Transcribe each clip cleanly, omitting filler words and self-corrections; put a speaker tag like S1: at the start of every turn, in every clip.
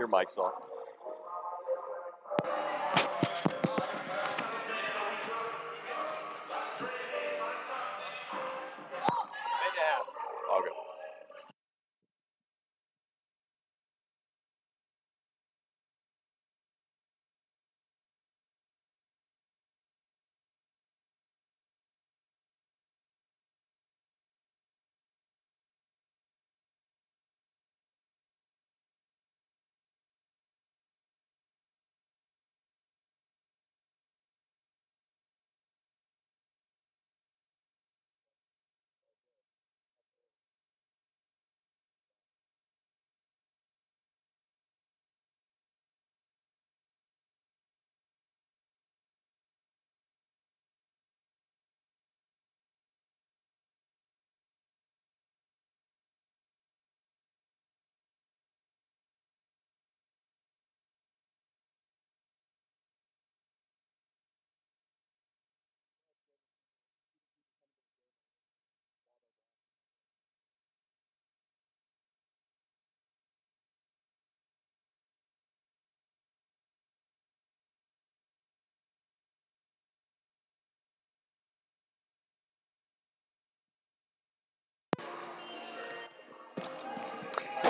S1: your mic's off. Okay.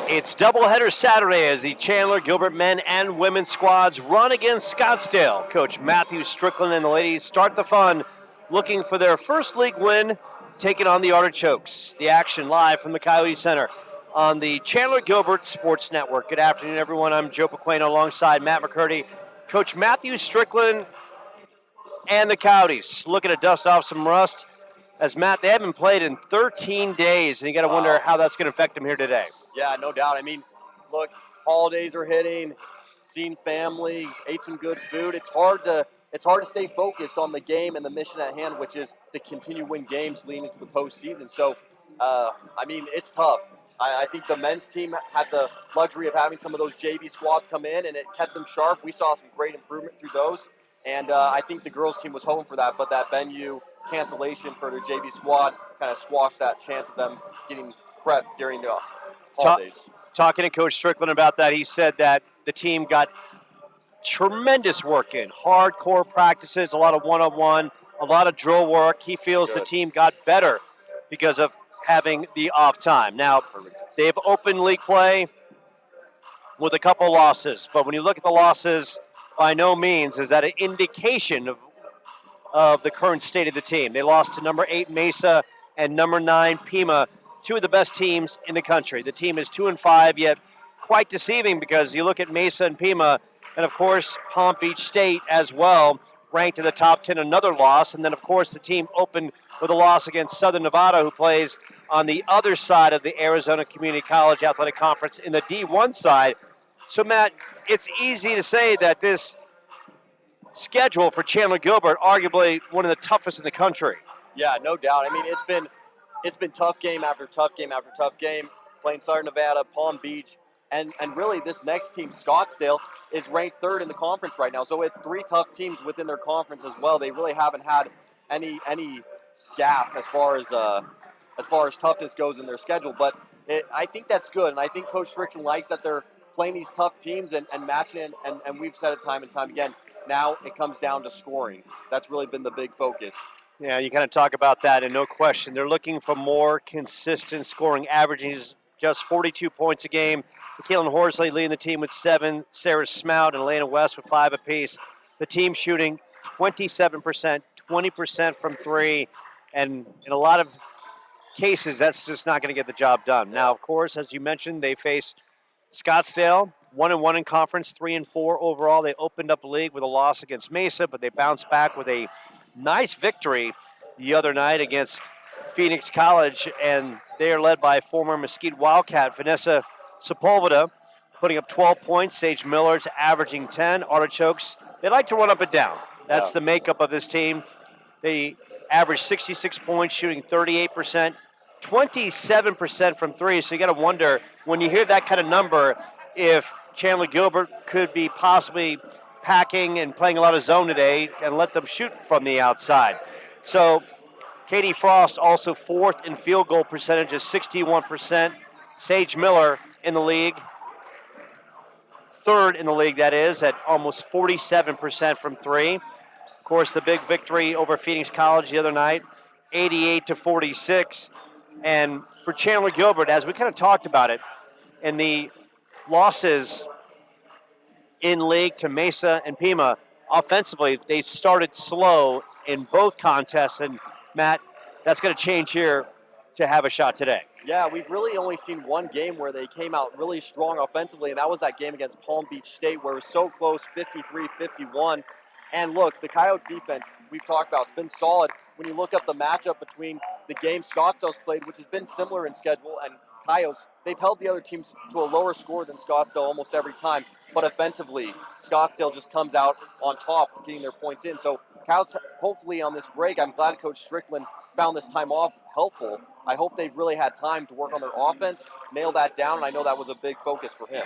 S2: It's doubleheader Saturday as the Chandler-Gilbert men and women's squads run against Scottsdale. Coach Matthew Strickland and the ladies start the fun looking for their first league win, taking on the Artichokes. The action live from the Coyote Center on the Chandler-Gilbert Sports Network. Good afternoon, everyone. I'm Joe Pequeno alongside Matt McCurdy. Coach Matthew Strickland and the Coyotes looking to dust off some rust. As Matt, they haven't played in 13 days, and you got to wonder how that's going to affect them here today.
S1: Yeah, no doubt. I mean, look, holidays are hitting, seen family, ate some good food. It's hard to stay focused on the game and the mission at hand, which is to continue to win games leading into the postseason. So, I mean, it's tough. I think the men's team had the luxury of having some of those JV squads come in, and it kept them sharp. We saw some great improvement through those, and I think the girls' team was hoping for that, but that venue cancellation for their JV squad kind of squashed that chance of them getting prepped during the holidays.
S2: Talking to Coach Strickland about that, he said that the team got tremendous work in, hardcore practices, a lot of one-on-one, a lot of drill work. He feels the team got better because of having the off time. Now, they've opened league play with a couple losses, but when you look at the losses, by no means is that an indication of the current state of the team. They lost to number 8 Mesa and number 9 Pima, two of the best teams in the country. The team is 2-5, yet quite deceiving because you look at Mesa and Pima, and of course Palm Beach State as well, ranked in the top 10, another loss. And then of course the team opened with a loss against Southern Nevada, who plays on the other side of the Arizona Community College Athletic Conference in the D1 side. So Matt, it's easy to say that this schedule for Chandler-Gilbert, arguably one of the toughest in the country.
S1: Yeah, no doubt. I mean, it's been tough game after tough game after tough game, playing Southern Nevada, Palm Beach, and really this next team, Scottsdale, is ranked 3rd in the conference right now. So it's 3 tough teams within their conference as well. They really haven't had any gap as far as toughness goes in their schedule. But I think that's good, and I think Coach Strickland likes that they're playing these tough teams and matching it, and we've said it time and time again. Now it comes down to scoring. That's really been the big focus.
S2: Yeah, you kind of talk about that, and no question. They're looking for more consistent scoring, averaging just 42 points a game. Kaylin Horsley leading the team with 7, Sarah Smout and Elena West with 5 apiece. The team shooting 27%, 20% from 3, and in a lot of cases, that's just not going to get the job done. Now, of course, as you mentioned, they face Scottsdale, 1-1 in conference, 3-4 overall. They opened up the league with a loss against Mesa, but they bounced back with a nice victory the other night against Phoenix College, and they are led by former Mesquite Wildcat Vanessa Sepulveda, putting up 12 points. Sage Miller's averaging 10. Artichokes, they like to run up and down. That's the makeup of this team. They average 66 points, shooting 38%, 27% from 3. So you got to wonder, when you hear that kind of number, if Chandler-Gilbert could be possibly packing and playing a lot of zone today and let them shoot from the outside. So Katie Frost also 4th in field goal percentage at 61%. Sage Miller in the league third in the league, that is, at almost 47% from three. Of course, the big victory over Phoenix College the other night, 88-46. And for Chandler-Gilbert, as we kind of talked about it, and the losses in league to Mesa and Pima, offensively, they started slow in both contests. And Matt, that's going to change here to have a shot today.
S1: Yeah, we've really only seen one game where they came out really strong offensively, and that was that game against Palm Beach State where it was so close, 53-51. And look, the Coyote defense we've talked about, it's been solid. When you look up the matchup between the game Scottsdale's played, which has been similar in schedule, and Coyotes, they've held the other teams to a lower score than Scottsdale almost every time. But offensively, Scottsdale just comes out on top, getting their points in. So Coyotes, hopefully on this break, I'm glad Coach Strickland found this time off helpful. I hope they've really had time to work on their offense, nail that down, and I know that was a big focus for him.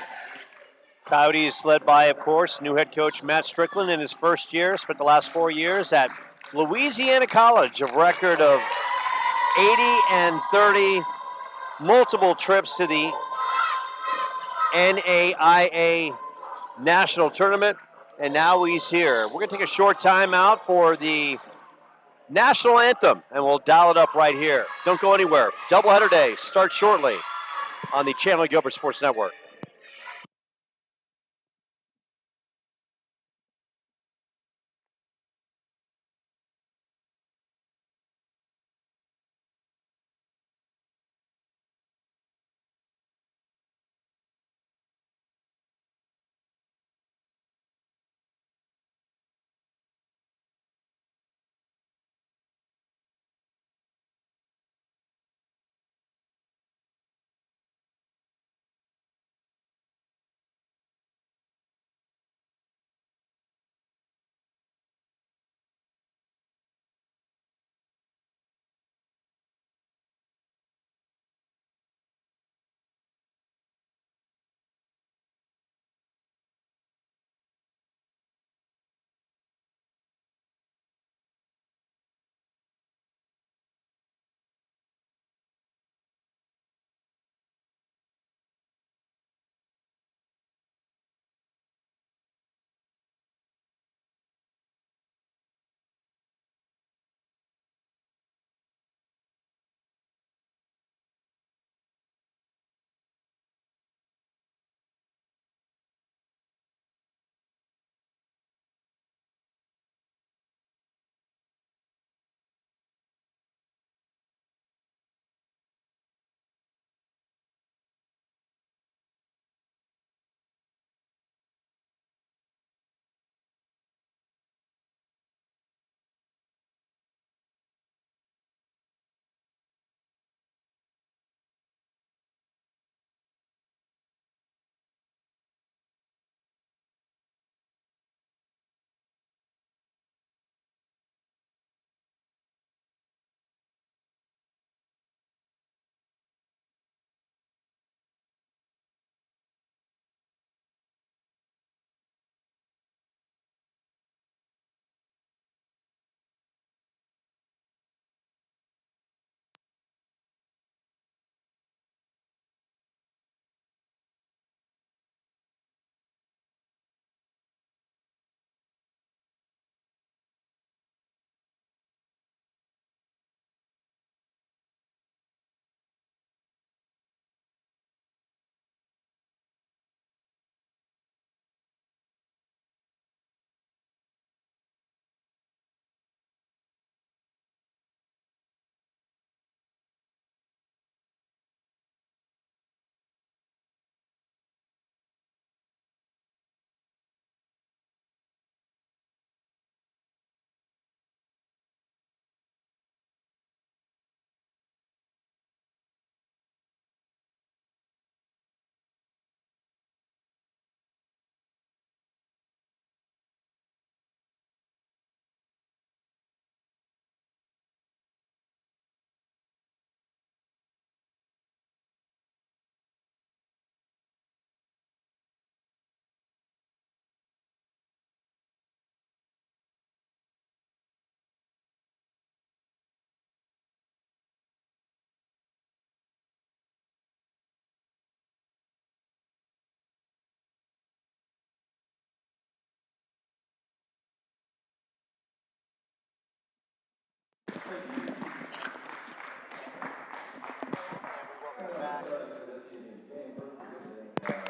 S2: Coyotes led by, of course, new head coach Matt Strickland in his first year, spent the last 4 years at Louisiana College, a record of 80-30, multiple trips to the NAIA National Tournament, and now he's here. We're going to take a short time out for the national anthem, and we'll dial it up right here. Don't go anywhere. Doubleheader day starts shortly on the Chandler-Gilbert Sports Network.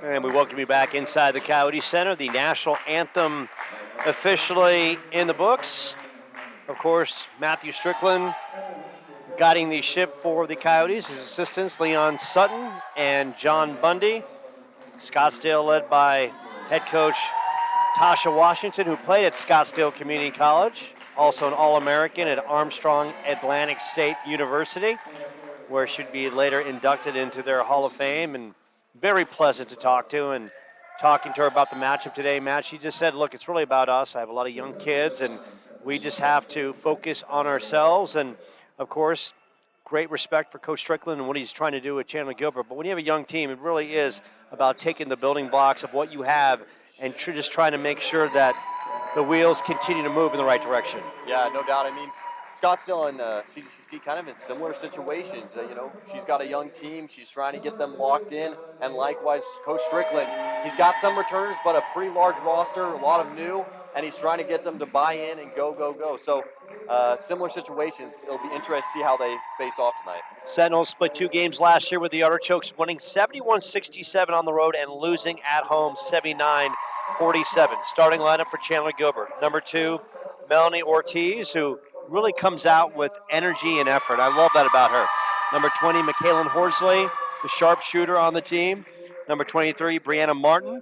S2: And we welcome you back inside the Coyote Center. The national anthem officially in the books. Of course, Matthew Strickland guiding the ship for the Coyotes. His assistants, Leon Sutton and John Bundy. Scottsdale led by head coach Tasha Washington, who played at Scottsdale Community College, also an All-American at Armstrong Atlantic State University, where she'd be later inducted into their Hall of Fame, and very pleasant to talk to. And talking to her about the matchup today, Matt, she just said, look, it's really about us. I have a lot of young kids, and we just have to focus on ourselves. And, of course, great respect for Coach Strickland and what he's trying to do with Chandler-Gilbert. But when you have a young team, it really is about taking the building blocks of what you have and just trying to make sure that the wheels continue to move in the right direction.
S1: Yeah, no doubt. I mean, Scottsdale and CGCC kind of in similar situations. She's got a young team. She's trying to get them locked in. And likewise, Coach Strickland, he's got some returns, but a pretty large roster, a lot of new, and he's trying to get them to buy in and go, go, go. So similar situations. It'll be interesting to see how they face off tonight.
S2: Sentinels split 2 games last year with the Artichokes winning 71-67 on the road and losing at home 79-47. Starting lineup for Chandler-Gilbert. Number 2, Melanie Ortiz, who really comes out with energy and effort. I love that about her. Number 20, Michaelin Horsley, the sharpshooter on the team. Number 23, Brianna Martin,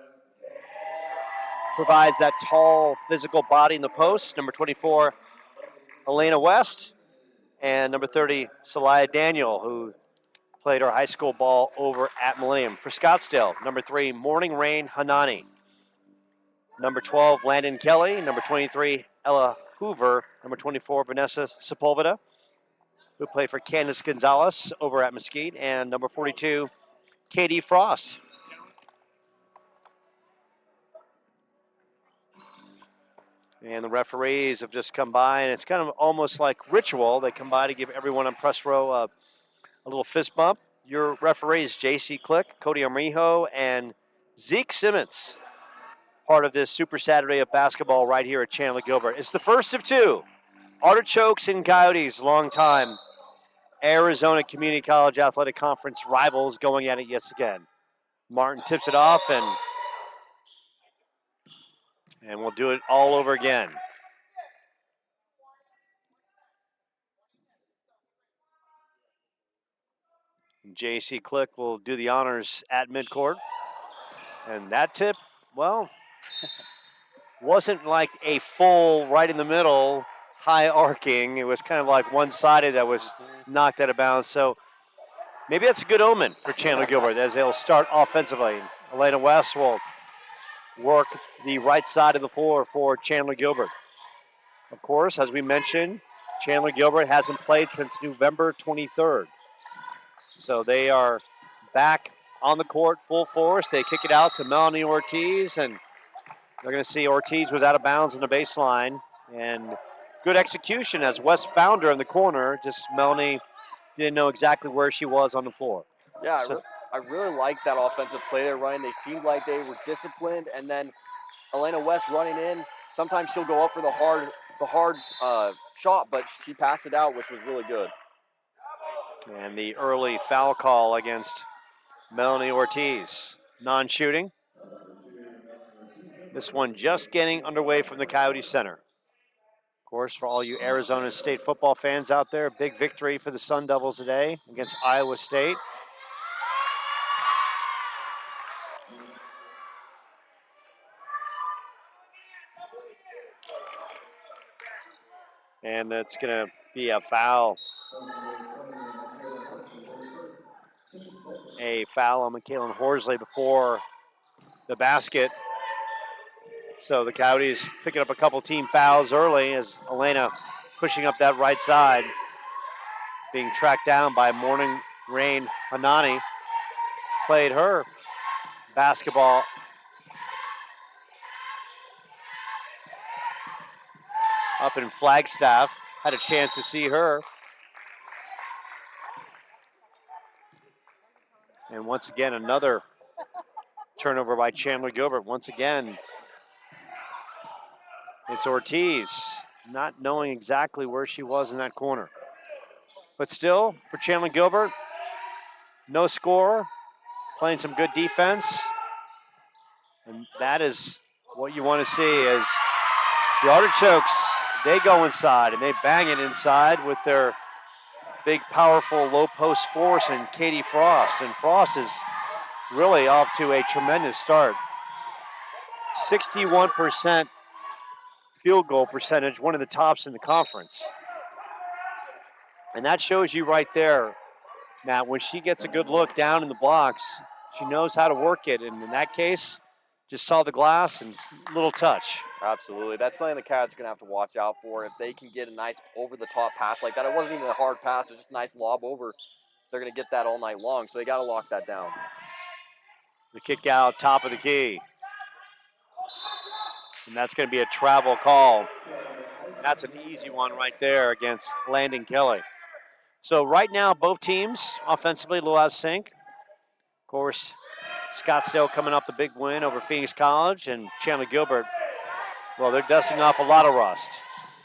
S2: provides that tall, physical body in the post. Number 24, Elena West. And number 30, Celaya Daniel, who played her high school ball over at Millennium. For Scottsdale, number 3, Morning Rain Hanani. Number 12, Landon Kelly. Number 23, Ella Hoover. Number 24, Vanessa Sepulveda, who played for Candace Gonzalez over at Mesquite. And number 42, Katie Frost. And the referees have just come by, and it's kind of almost like ritual. They come by to give everyone on press row a little fist bump. Your referees, J.C. Click, Cody Armijo, and Zeke Simmons, part of this Super Saturday of basketball right here at Chandler-Gilbert. It's the first of 2. Artichokes and Coyotes, long-time Arizona Community College Athletic Conference rivals going at it yet again. Martin tips it off, and we'll do it all over again. J.C. Click will do the honors at midcourt. And that tip, well, wasn't like a full right in the middle, high arcing. It was kind of like one-sided that was knocked out of bounds. So maybe that's a good omen for Chandler-Gilbert as they'll start offensively. Elena West will work the right side of the floor for Chandler-Gilbert. Of course, as we mentioned, Chandler-Gilbert hasn't played since November 23rd. So they are back on the court full force. They kick it out to Melanie Ortiz, and they're going to see Ortiz was out of bounds on the baseline. And good execution as West found her in the corner. Just Melanie didn't know exactly where she was on the floor.
S1: Yeah, I really like that offensive play they're running. They seemed like they were disciplined, and then Elena West running in. Sometimes she'll go up for the hard shot, but she passed it out, which was really good.
S2: And the early foul call against Melanie Ortiz. Non-shooting. This one just getting underway from the Coyote Center. Of course, for all you Arizona State football fans out there, big victory for the Sun Devils today against Iowa State. And that's going to be a foul. A foul on Michaelin Horsley before the basket. So the Coyotes picking up a couple team fouls early as Elena pushing up that right side, being tracked down by Morning Rain Hanani. Played her basketball up in Flagstaff. Had a chance to see her. And once again, another turnover by Chandler-Gilbert. Once again, it's Ortiz not knowing exactly where she was in that corner. But still, for Chandler-Gilbert, no score, playing some good defense. And that is what you want to see as the Artichokes, they go inside and they bang it inside with their big, powerful low post force and Katie Frost. And Frost is really off to a tremendous start. 61% field goal percentage, one of the tops in the conference. And that shows you right there, Matt, when she gets a good look down in the blocks, she knows how to work it. And in that case, just saw the glass and little touch.
S1: Absolutely. That's something the Cats are going to have to watch out for. If they can get a nice over-the-top pass like that, it wasn't even a hard pass, it was just a nice lob over. They're going to get that all night long, so they got to lock that down.
S2: The kick out, top of the key. And that's going to be a travel call. That's an easy one right there against Landon Kelly. So right now, both teams offensively a little out of sync. Of course, Scottsdale coming up the big win over Phoenix College, and Chandler-Gilbert, well, they're dusting off a lot of rust.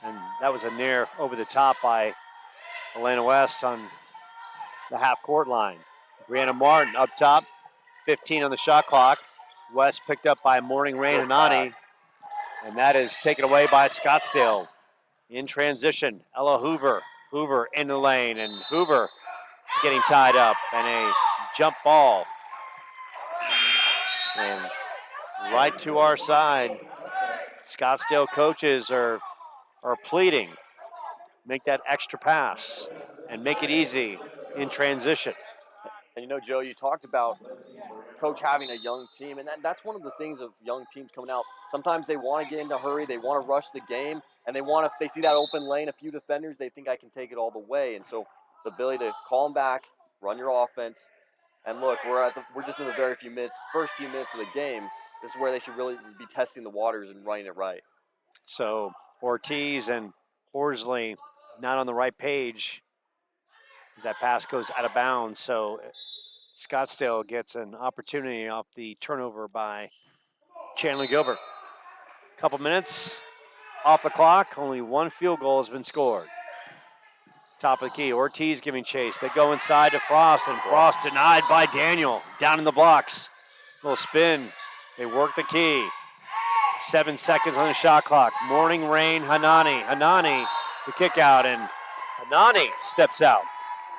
S2: And that was a near over the top by Elena West on the half-court line. Brianna Martin up top, 15 on the shot clock. West picked up by Morning Rain Hanani, and that is taken away by Scottsdale. In transition, Ella Hoover. Hoover in the lane, and Hoover getting tied up, and a jump ball. And right to our side, Scottsdale coaches are pleading, make that extra pass and make it easy in transition.
S1: And you know, Joe, you talked about coach having a young team, and that's one of the things of young teams coming out. Sometimes they want to get into a hurry, they want to rush the game, and if they see that open lane, a few defenders, they think I can take it all the way. And so the ability to call them back, run your offense, and look, we're just in the first few minutes of the game. This is where they should really be testing the waters and running it right.
S2: So Ortiz and Horsley not on the right page as that pass goes out of bounds. So Scottsdale gets an opportunity off the turnover by Chandler-Gilbert. Couple minutes off the clock, only one field goal has been scored. Top of the key, Ortiz giving chase. They go inside to Frost, and Frost denied by Daniel. Down in the blocks. Little spin. They work the key. 7 seconds on the shot clock. Morning Rain Hanani. Hanani, the kick out, and Hanani steps out.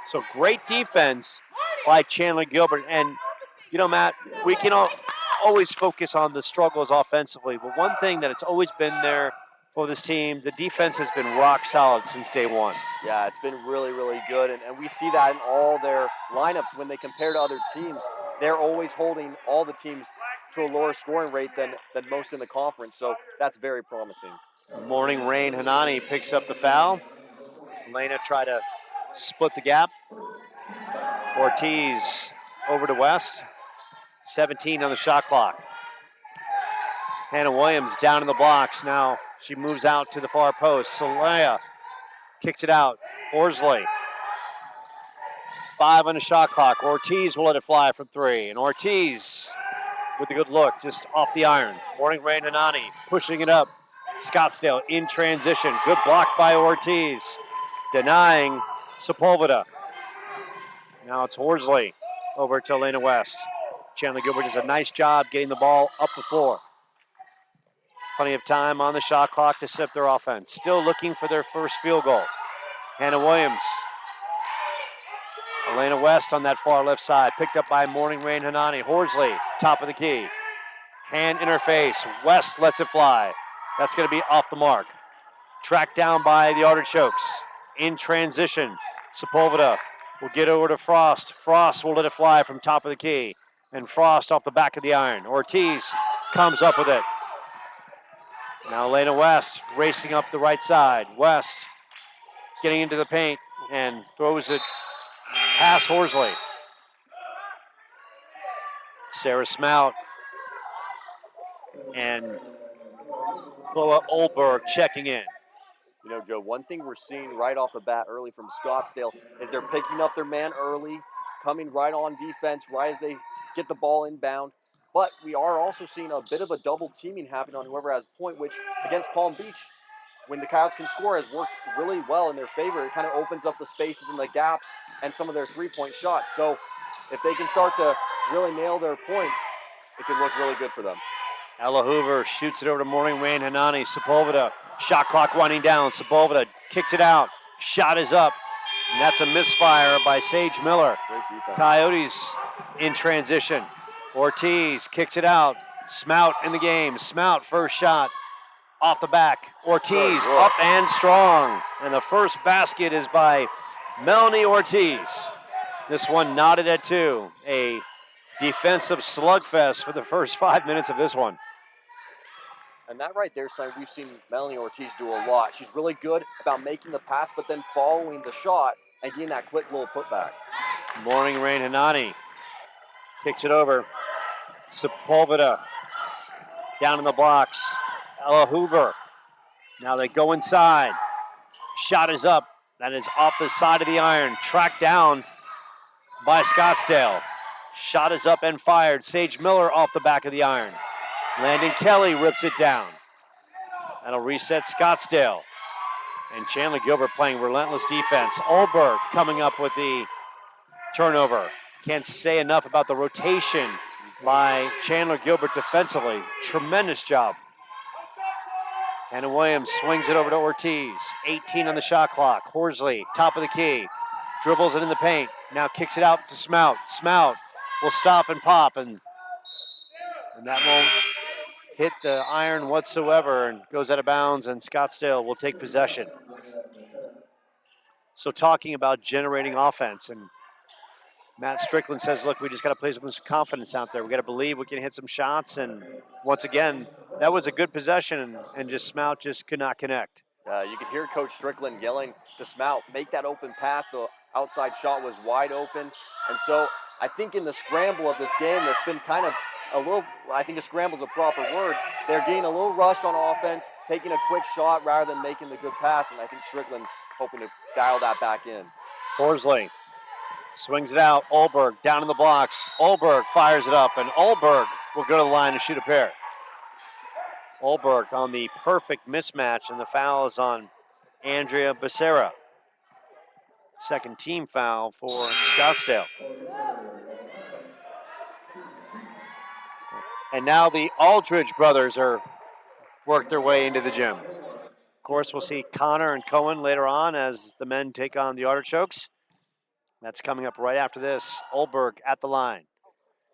S2: So great defense by Chandler-Gilbert. And, you know, Matt, we can always focus on the struggles offensively, but one thing that it's always been there for this team, the defense has been rock solid since day one.
S1: Yeah, it's been really, really good, and we see that in all their lineups. When they compare to other teams, they're always holding all the teams to a lower scoring rate than most in the conference, so that's very promising.
S2: Morning Rain Hanani picks up the foul. Elena tried to split the gap. Ortiz over to West. 17 on the shot clock. Hannah Williams down in the blocks. Now she moves out to the far post. Solea kicks it out. Horsley. 5 on the shot clock. Ortiz will let it fly from 3. And Ortiz with a good look just off the iron. Morning Rain Hanani pushing it up. Scottsdale in transition. Good block by Ortiz. Denying Sepulveda. Now it's Horsley over to Elena West. Chandler-Gilbert does a nice job getting the ball up the floor. Plenty of time on the shot clock to set up their offense. Still looking for their first field goal. Hannah Williams. Elena West on that far left side. Picked up by Morning Rain Hanani. Horsley, top of the key. Hand interface. West lets it fly. That's going to be off the mark. Tracked down by the Artichokes. In transition. Sepulveda will get over to Frost. Frost will let it fly from top of the key. And Frost off the back of the iron. Ortiz comes up with it. Now Elena West racing up the right side. West getting into the paint and throws it past Horsley. Sarah Smout and Chloe Oldberg checking in.
S1: You know, Joe, one thing we're seeing right off the bat early from Scottsdale is they're picking up their man early, coming right on defense right as they get the ball inbound. But we are also seeing a bit of a double teaming happen on whoever has point, which against Palm Beach, when the Coyotes can score, has worked really well in their favor. It kind of opens up the spaces and the gaps and some of their three-point shots. So if they can start to really nail their points, it could look really good for them.
S2: Ella Hoover shoots it over to Morning Rain Hanani. Sepulveda, shot clock winding down. Sepulveda kicks it out. Shot is up. And that's a misfire by Sage Miller.
S1: Great defense.
S2: Coyotes in transition. Ortiz kicks it out. Smout in the game. Smout first shot off the back. Ortiz up and strong. And the first basket is by Melanie Ortiz. This one knotted at 2. A defensive slugfest for the first 5 minutes of this one.
S1: And that right there, son, we've seen Melanie Ortiz do a lot. She's really good about making the pass, but then following the shot and getting that quick little putback.
S2: Morning Rain Hanani kicks it over. Sepulveda down in the blocks. Ella Hoover. Now they go inside. Shot is up. That is off the side of the iron. Tracked down by Scottsdale. Shot is up and fired. Sage Miller off the back of the iron. Landon Kelly rips it down. That'll reset Scottsdale. And Chandler-Gilbert playing relentless defense. Olberg coming up with the turnover. Can't say enough about the rotation by Chandler-Gilbert defensively. Tremendous job. Hannah Williams swings it over to Ortiz. 18 on the shot clock. Horsley, top of the key. Dribbles it in the paint. Now kicks it out to Smout. Smout will stop and pop, and that won't hit the iron whatsoever and goes out of bounds, and Scottsdale will take possession. So talking about generating offense, and Matt Strickland says, look, we just got to play some confidence out there. We got to believe we can hit some shots, and once again, that was a good possession, and just Smout just could not connect.
S1: You could hear Coach Strickland yelling to Smout, make that open pass. The outside shot was wide open, and so I think in the scramble of this game that's been kind of a little, I think a scramble is a proper word, they're getting a little rushed on offense, taking a quick shot rather than making the good pass, and I think Strickland's hoping to dial that back in.
S2: Horsley swings it out. Olberg down in the blocks. Olberg fires it up, and Olberg will go to the line and shoot a pair. Olberg on the perfect mismatch, and the foul is on Andrea Becerra. Second team foul for Scottsdale. And now the Aldridge brothers are worked their way into the gym. Of course, we'll see Connor and Cohen later on as the men take on the Artichokes. That's coming up right after this. Olberg at the line.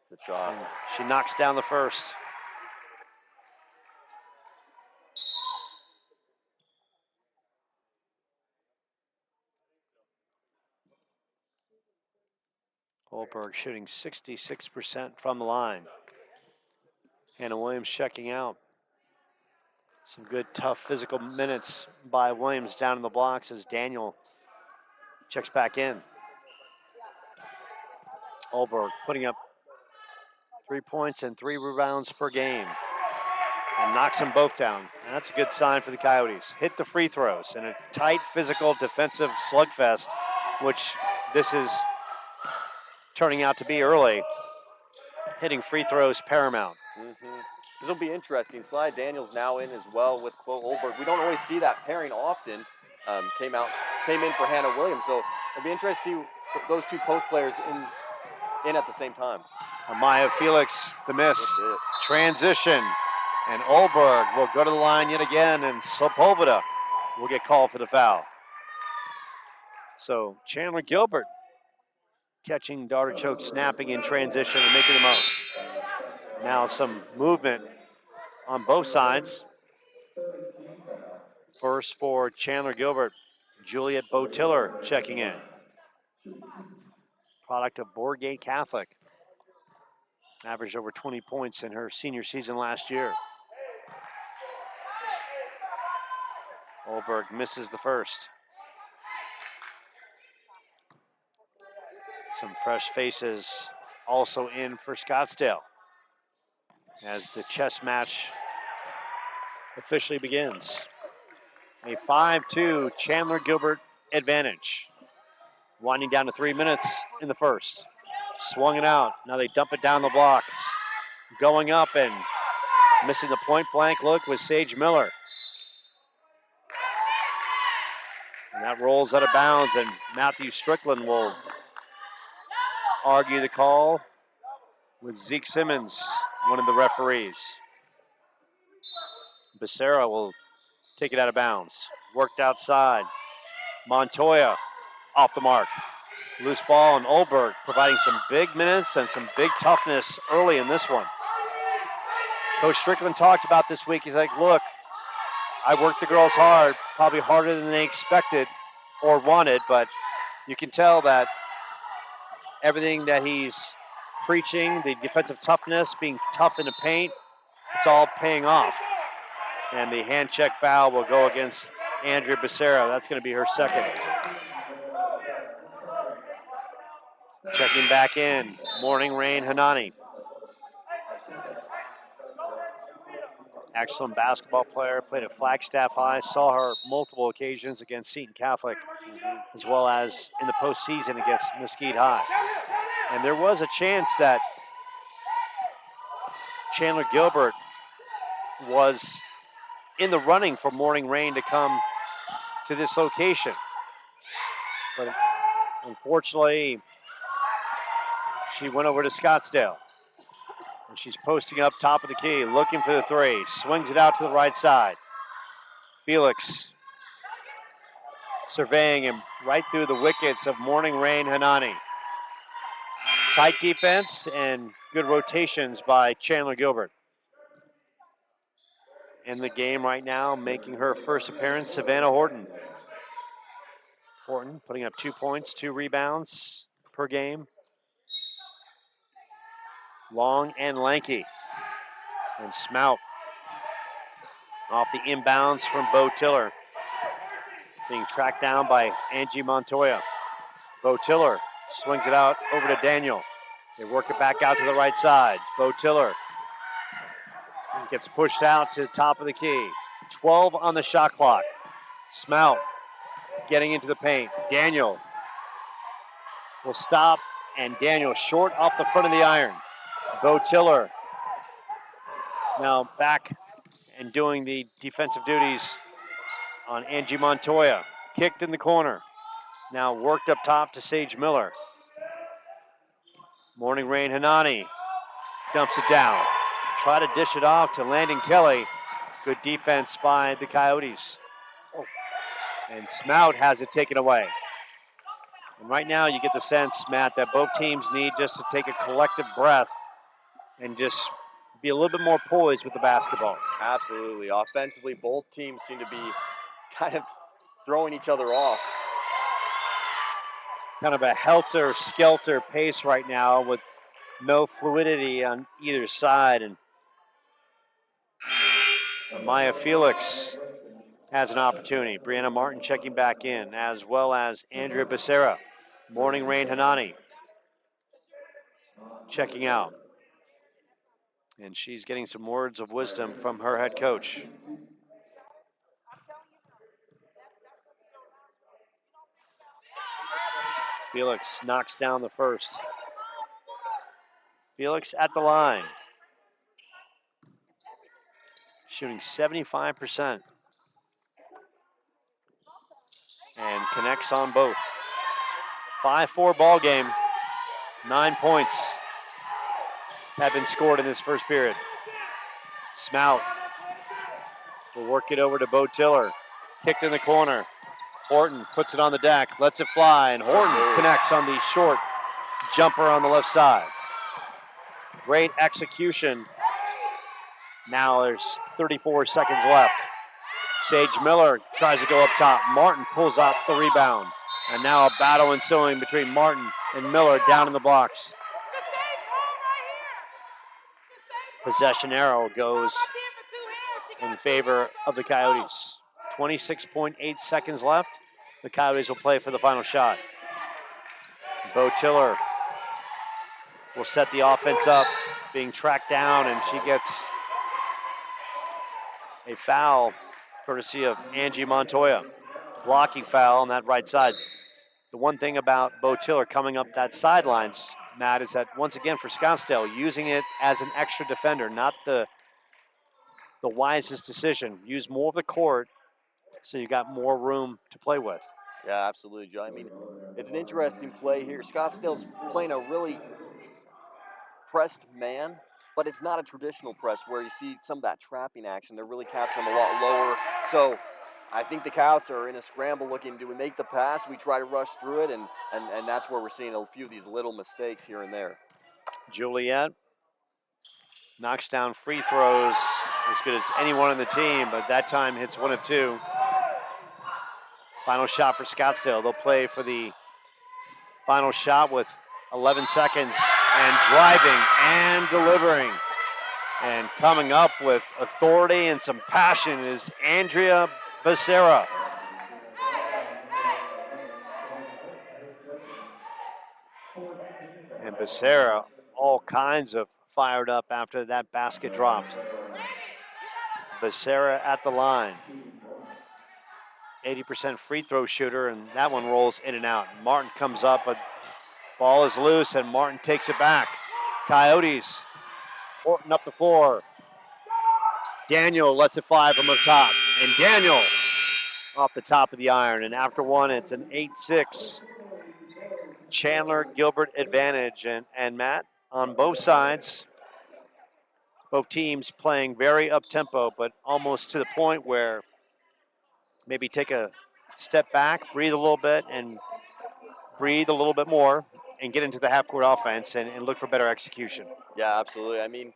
S1: Good job.
S2: And she knocks down the first. Olberg shooting 66% from the line. Hannah Williams checking out. Some good, tough physical minutes by Williams down in the blocks as Daniel checks back in. Olberg putting up 3 points and 3 rebounds per game. And knocks them both down. And that's a good sign for the Coyotes. Hit the free throws in a tight, physical, defensive slugfest, which this is turning out to be early. Hitting free throws paramount.
S1: This will be interesting. Sly Daniels now in as well with Chloe Olberg. We don't always see that pairing often. Came in for Hannah Williams. So it'll be interesting to see those two post players in at the same time.
S2: Amaya Felix, the miss. Transition. And Olberg will go to the line yet again, and Sepulveda will get called for the foul. So Chandler-Gilbert catching the Artichoke snapping in transition and making the most. Now some movement on both sides. First for Chandler-Gilbert, Juliet Botiller checking in. Product of Bourgate Catholic. Averaged over 20 points in her senior season last year. Olberg misses the first. Some fresh faces also in for Scottsdale as the chess match officially begins. A 5-2 Chandler-Gilbert advantage. Winding down to 3 minutes in the first. Swung it out. Now they dump it down the blocks. Going up and missing the point blank look was Sage Miller. And that rolls out of bounds, and Matthew Strickland will argue the call with Zeke Simmons, one of the referees. Becerra will take it out of bounds. Worked outside. Montoya off the mark. Loose ball, and Olberg providing some big minutes and some big toughness early in this one. Coach Strickland talked about this week. He's like, look, I worked the girls hard, probably harder than they expected or wanted, but you can tell that everything that he's preaching, the defensive toughness, being tough in the paint, it's all paying off. And the hand check foul will go against Andrea Becerra. That's going to be her second. Checking back in, Morning Rain Hanani. Excellent basketball player, played at Flagstaff High, saw her multiple occasions against Seton Catholic, as well as in the postseason against Mesquite High. And there was a chance that Chandler-Gilbert was in the running for Morning Rain to come to this location. But unfortunately, she went over to Scottsdale. And she's posting up top of the key, looking for the three. Swings it out to the right side. Felix surveying him right through the wickets of Morning Rain Hanani. Tight defense and good rotations by Chandler-Gilbert. In the game right now, making her first appearance, Savannah Horton. Horton putting up 2 points, 2 rebounds per game. Long and lanky. And Smout off the inbounds from Bo Tiller. Being tracked down by Angie Montoya. Bo Tiller swings it out over to Daniel. They work it back out to the right side. Bo Tiller gets pushed out to the top of the key. 12 on the shot clock. Smout getting into the paint. Daniel will stop, and Daniel short off the front of the iron. Bo Tiller now back and doing the defensive duties on Angie Montoya. Kicked in the corner. Now worked up top to Sage Miller. Morning Rain Hanani dumps it down. Try to dish it off to Landon Kelly. Good defense by the Coyotes. And Smout has it taken away. And right now you get the sense, Matt, that both teams need just to take a collective breath and just be a little bit more poised with the basketball.
S1: Absolutely. Offensively, both teams seem to be kind of throwing each other off.
S2: Kind of a helter-skelter pace right now with no fluidity on either side. And Maya Felix has an opportunity. Brianna Martin checking back in, as well as Andrea Becerra. Morning Rain Hanani checking out. And she's getting some words of wisdom from her head coach. Felix knocks down the first. Felix at the line. Shooting 75%. And connects on both. 5-4 ball game. 9 points have been scored in this first period. Smout will work it over to Bo Tiller. Kicked in the corner. Horton puts it on the deck, lets it fly, and Horton connects on the short jumper on the left side. Great execution. Now there's 34 seconds left. Sage Miller tries to go up top. Martin pulls out the rebound. And now a battle ensuing between Martin and Miller down in the blocks. Possession arrow goes in favor of the Coyotes. 26.8 seconds left. The Coyotes will play for the final shot. Bo Tiller will set the offense up, being tracked down, and she gets a foul courtesy of Angie Montoya. Blocking foul on that right side. The one thing about Bo Tiller coming up that sidelines, Matt, is that once again for Scottsdale, using it as an extra defender, not the wisest decision. Use more of the court so you got more room to play with.
S1: Yeah, absolutely, Joe. I mean, it's an interesting play here. Scottsdale's playing a really pressed man, but it's not a traditional press where you see some of that trapping action. They're really catching them a lot lower. So I think the Coyotes are in a scramble looking, do we make the pass? We try to rush through it, and that's where we're seeing a few of these little mistakes here and there.
S2: Juliet knocks down free throws as good as anyone on the team, but that time hits 1 of 2. Final shot for Scottsdale. They'll play for the final shot with 11 seconds, and driving and delivering and coming up with authority and some passion is Andrea Becerra. And Becerra all kinds of fired up after that basket dropped. Becerra at the line. 80% free throw shooter, and that one rolls in and out. Martin comes up, but ball is loose, and Martin takes it back. Coyotes, Horton up the floor. Daniel lets it fly from up top, and Daniel off the top of the iron. And after one, it's an 8-6 Chandler-Gilbert advantage. And Matt, on both sides, both teams playing very up-tempo, but almost to the point where maybe take a step back, breathe a little bit, and breathe a little bit more, and get into the half-court offense and look for better execution.
S1: Yeah, absolutely. I mean,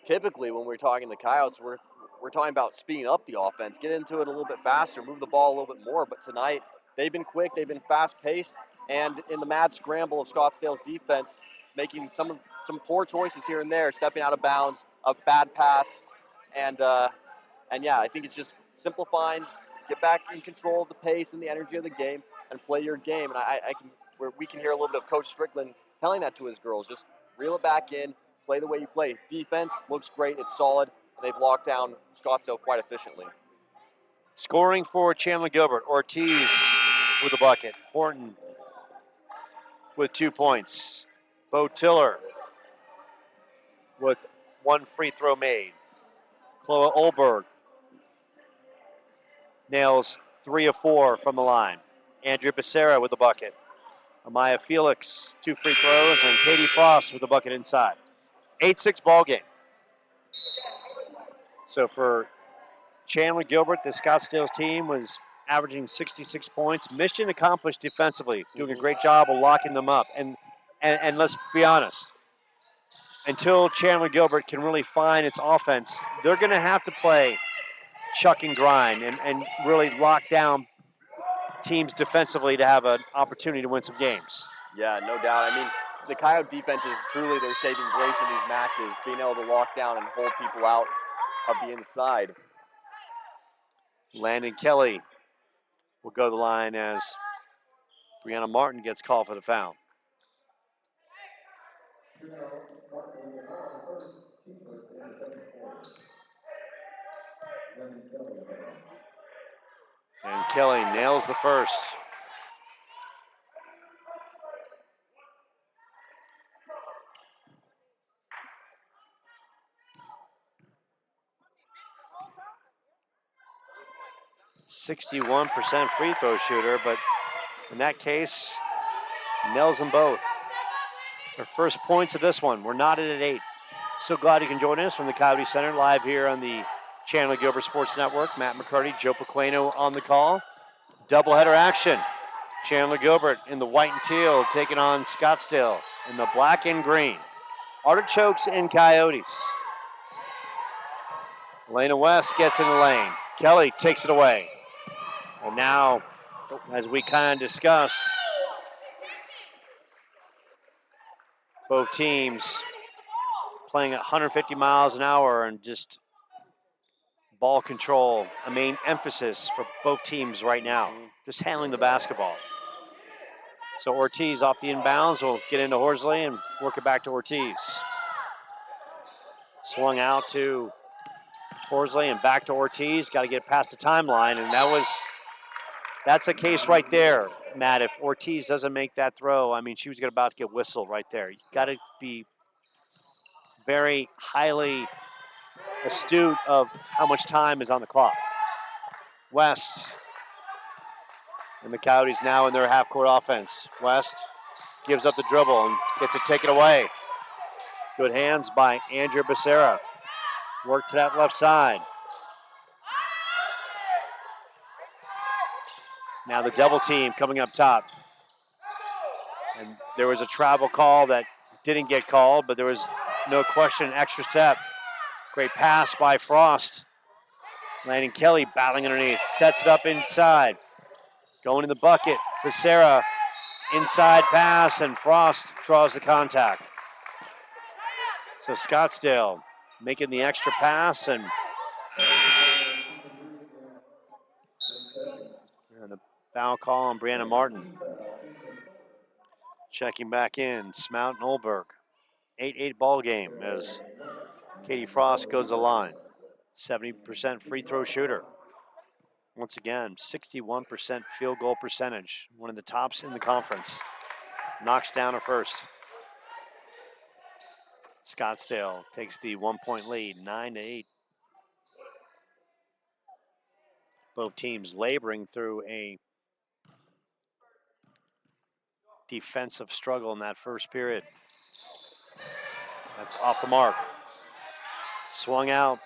S1: typically when we're talking the Coyotes, we're talking about speeding up the offense, get into it a little bit faster, move the ball a little bit more. But tonight, they've been quick, they've been fast-paced, and in the mad scramble of Scottsdale's defense, making some poor choices here and there, stepping out of bounds, a bad pass, and yeah, I think it's just simplifying, get back in control of the pace and the energy of the game, and play your game. And we can hear a little bit of Coach Strickland telling that to his girls, just reel it back in, play the way you play. Defense looks great, it's solid, and they've locked down Scottsdale quite efficiently.
S2: Scoring for Chandler-Gilbert, Ortiz with a bucket. Horton with 2 points. Bo Tiller with 1 free throw made. Chloe Olberg nails 3 of 4 from the line. Andrea Becerra with a bucket. Amaya Felix, 2 free throws, and Katie Frost with a bucket inside. 8-6 ball game. So for Chandler-Gilbert, the Scottsdale team was averaging 66 points. Mission accomplished defensively, doing a great job of locking them up. And let's be honest, until Chandler-Gilbert can really find its offense, they're going to have to play chuck and grind and really lock down teams defensively to have an opportunity to win some games.
S1: Yeah, no doubt. I mean, the Coyote defense is truly their saving grace in these matches, being able to lock down and hold people out of the inside.
S2: Landon Kelly will go to the line as Brianna Martin gets called for the foul. And Kelly nails the first. .61% free throw shooter, but in that case, nails them both. Her first points of this one. We're knotted at 8. So glad you can join us from the Coyote Center live here on the Chandler-Gilbert Sports Network. Matt McCarty, Joe Pequeno on the call. Doubleheader action. Chandler-Gilbert in the white and teal taking on Scottsdale in the black and green. Artichokes and Coyotes. Elena West gets in the lane. Kelly takes it away. And now, as we kind of discussed, both teams playing at 150 miles an hour and just ball control, a main emphasis for both teams right now, just handling the basketball. So Ortiz off the inbounds will get into Horsley and work it back to Ortiz. Swung out to Horsley and back to Ortiz. Got to get past the timeline, and that's a case right there, Matt. If Ortiz doesn't make that throw, I mean, she was about to get whistled right there. You got to be very highly astute of how much time is on the clock. West And the Coyotes now in their half-court offense. West gives up the dribble and gets it taken away. Good hands by Andrew Becerra. Work to that left side. Now the double team coming up top. And there was a travel call that didn't get called, but there was no question, an extra step. Great pass by Frost. Landon Kelly battling underneath, sets it up inside. Going in the bucket, Becerra, inside pass, and Frost draws the contact. So Scottsdale making the extra pass, and the foul call on Brianna Martin. Checking back in, Smout and Olberg. 8-8 ball game as Katie Frost goes to the line. 70% free throw shooter. Once again, 61% field goal percentage. One of the tops in the conference. Knocks down her first. Scottsdale takes the 1-point lead, 9-8. Both teams laboring through a defensive struggle in that first period. That's off the mark. Swung out.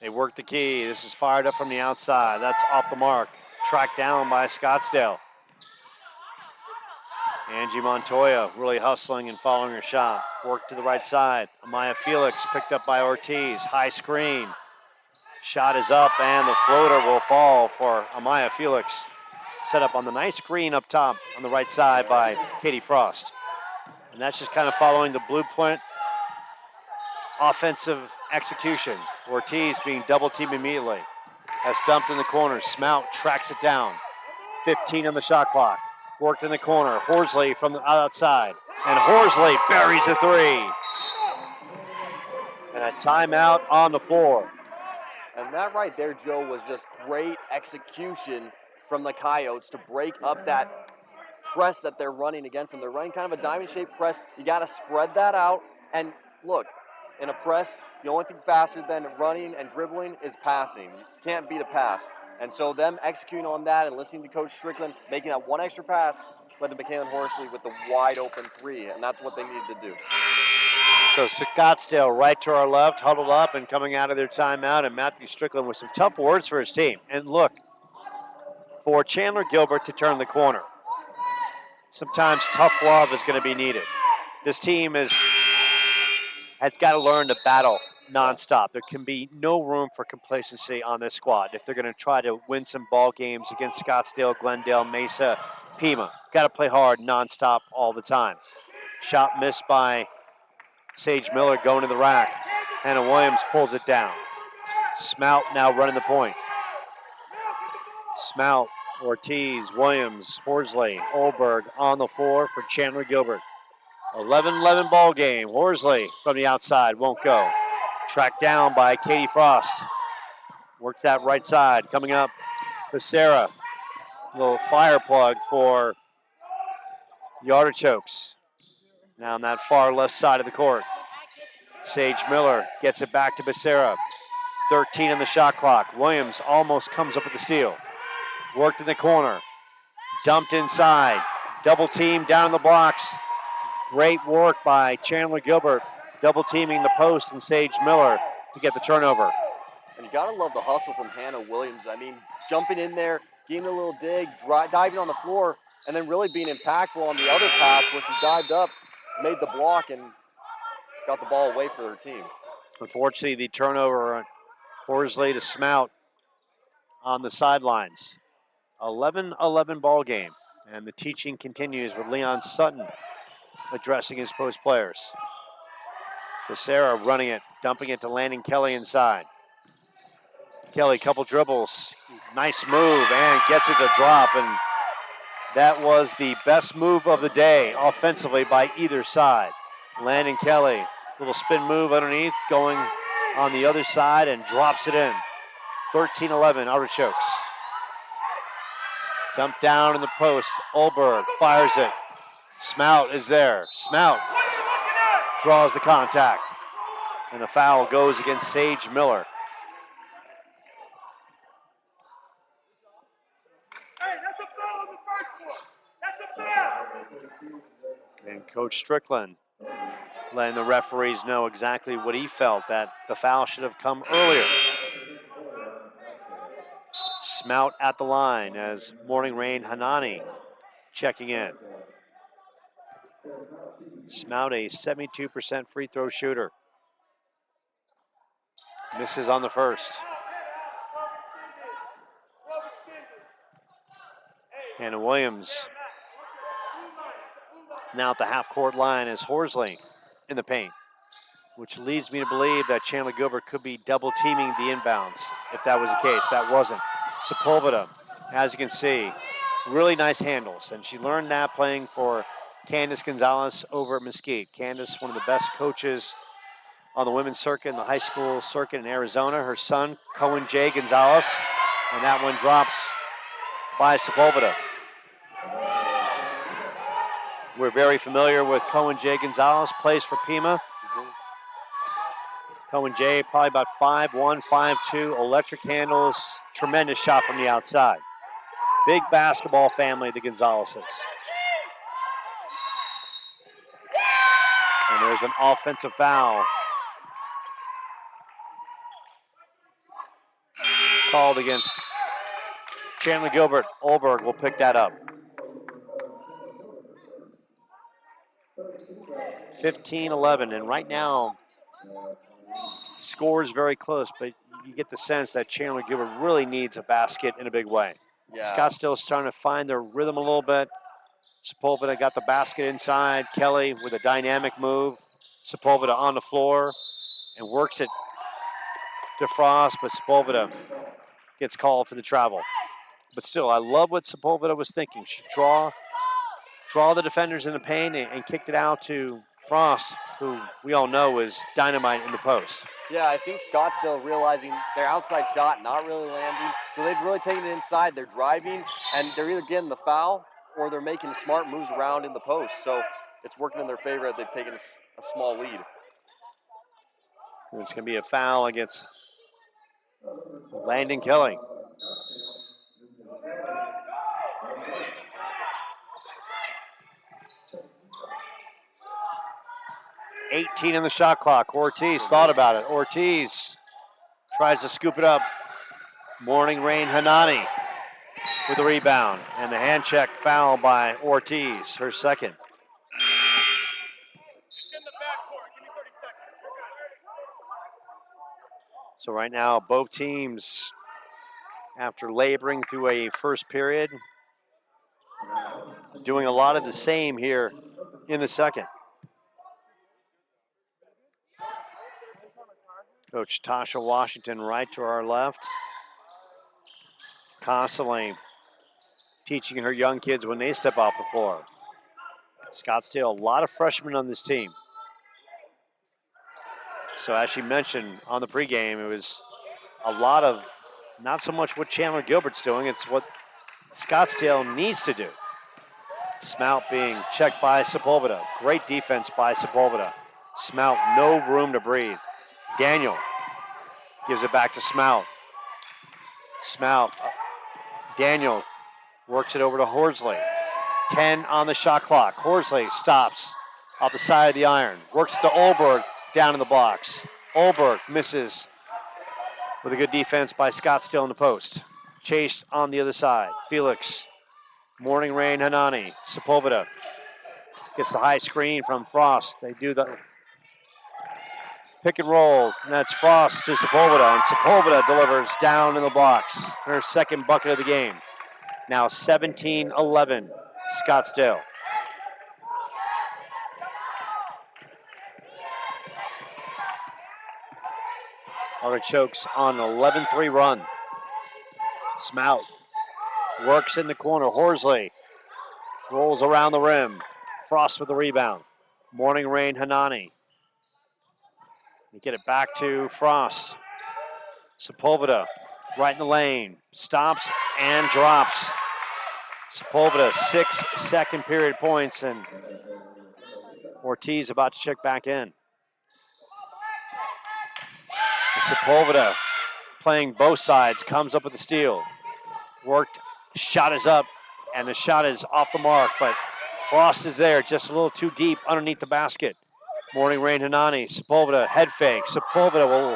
S2: They work the key. This is fired up from the outside. That's off the mark. Tracked down by Scottsdale. Angie Montoya really hustling and following her shot. Work to the right side. Amaya Felix picked up by Ortiz. High screen. Shot is up and the floater will fall for Amaya Felix. Set up on the nice green up top on the right side by Katie Frost. And that's just kind of following the blueprint offensive execution. Ortiz being double teamed immediately. That's dumped in the corner. Smout tracks it down. 15 on the shot clock. Worked in the corner. Horsley from the outside. And Horsley buries a three. And a timeout on the floor.
S1: And that right there, Joe, was just great execution from the Coyotes to break up that press that they're running against them. They're running kind of a diamond-shaped press. You got to spread that out. And look, in a press, the only thing faster than running and dribbling is passing. You can't beat a pass. And so them executing on that and listening to Coach Strickland, making that one extra pass, led to McKaylin Horsley with the wide-open three, and that's what they needed to do.
S2: So Scottsdale right to our left, huddled up and coming out of their timeout, and Matthew Strickland with some tough words for his team. And look, for Chandler-Gilbert to turn the corner, sometimes tough love is going to be needed. This team has got to learn to battle nonstop. There can be no room for complacency on this squad if they're going to try to win some ball games against Scottsdale, Glendale, Mesa, Pima. Got to play hard nonstop all the time. Shot missed by Sage Miller going to the rack. Hannah Williams pulls it down. Smout now running the point. Smout, Ortiz, Williams, Horsley, Olberg on the floor for Chandler-Gilbert. 11-11 ball game. Horsley from the outside won't go. Tracked down by Katie Frost. Works that right side. Coming up, Becerra. Little fire plug for the Artichokes. Now on that far left side of the court. Sage Miller gets it back to Becerra. 13 on the shot clock. Williams almost comes up with the steal. Worked in the corner. Dumped inside. Double team down in the blocks. Great work by Chandler-Gilbert. Double teaming the post and Sage Miller to get the turnover.
S1: And you got to love the hustle from Hannah Williams. I mean, jumping in there, getting a little dig, diving on the floor, and then really being impactful on the other pass where she dived up, made the block, and got the ball away for her team.
S2: Unfortunately, the turnover, Horsley to Smout on the sidelines. 11-11 ball game, and the teaching continues with Leon Sutton addressing his post players. Becerra running it, dumping it to Landon Kelly inside. Kelly, couple dribbles, nice move, and gets it to drop, and that was the best move of the day offensively by either side. Landon Kelly, little spin move underneath, going on the other side and drops it in. 13-11 Artichokes. Dumped down in the post. Olberg fires it. Smout is there. Smout draws the contact. And the foul goes against Sage Miller. Coach Strickland letting the referees know exactly what he felt, that the foul should have come earlier. Smout at the line as Morning Rain Hanani checking in. Smout, a 72% free throw shooter. Misses on the first. Hannah Williams now at the half-court line as Horsley in the paint, which leads me to believe that Chandler-Gilbert could be double-teaming the inbounds. If that was the case, that wasn't. Sepulveda, as you can see, really nice handles, and she learned that playing for Candace Gonzalez over at Mesquite. Candace, one of the best coaches on the women's circuit and the high school circuit in Arizona. Her son, Cohen J. Gonzalez, and that one drops by Sepulveda. We're very familiar with Cohen J. Gonzalez, plays for Pima. Cohen J, probably about 5'1", 5'2", electric handles, tremendous shot from the outside. Big basketball family, the Gonzaleses. And there's an offensive foul called against Chandler-Gilbert. Olberg will pick that up. 15-11, and right now, score is very close, but you get the sense that Chandler-Gilbert really needs a basket in a big way.
S1: Yeah.
S2: Scottsdale's starting to find their rhythm a little bit. Sepulveda got the basket inside. Kelly with a dynamic move. Sepulveda on the floor and works it to Frost, but Sepulveda gets called for the travel. But still, I love what Sepulveda was thinking. She draw the defenders in the paint and kicked it out to Frost, who we all know is dynamite in the post.
S1: Yeah, I think Scottsdale realizing their outside shot not really landing, so they've really taken it inside. They're driving, and they're either getting the foul or they're making smart moves around in the post. So it's working in their favor that they've taken a small lead.
S2: And it's going to be a foul against Landon Kelly. $18 in the shot clock. Ortiz thought about it. Ortiz tries to scoop it up. Morning Rain Hanani with the rebound. And the hand check foul by Ortiz, her second. So right now, both teams, after laboring through a first period, doing a lot of the same here in the second. Coach Tasha Washington right to our left. Constantly teaching her young kids when they step off the floor. Scottsdale, a lot of freshmen on this team. So as she mentioned on the pregame, it was a lot of, not so much what Chandler-Gilbert's doing, it's what Scottsdale needs to do. Smout being checked by Sepulveda. Great defense by Sepulveda. Smout, no room to breathe. Daniel gives it back to Smout. Smout, Daniel works it over to Horsley. 10 on the shot clock. Horsley stops off the side of the iron. Works to Olberg down in the box. Olberg misses with a good defense by Scottsdale in the post. Chase on the other side. Felix, Morning Rain Hanani. Sepulveda gets the high screen from Frost. They do the pick and roll, and that's Frost to Sepulveda, and Sepulveda delivers down in the box. Her second bucket of the game. Now 17-11, Scottsdale. Artichokes on an 11-3 run. Smout works in the corner. Horsley rolls around the rim. Frost with the rebound. Morning Rain Hanani. They get it back to Frost. Sepulveda right in the lane. Stops and drops. Sepulveda 6 second period points, and Ortiz about to check back in. Sepulveda playing both sides, comes up with the steal. Worked, shot is up, and the shot is off the mark, but Frost is there, just a little too deep underneath the basket. Morning Rain Hanani, Sepulveda, head fake. Sepulveda will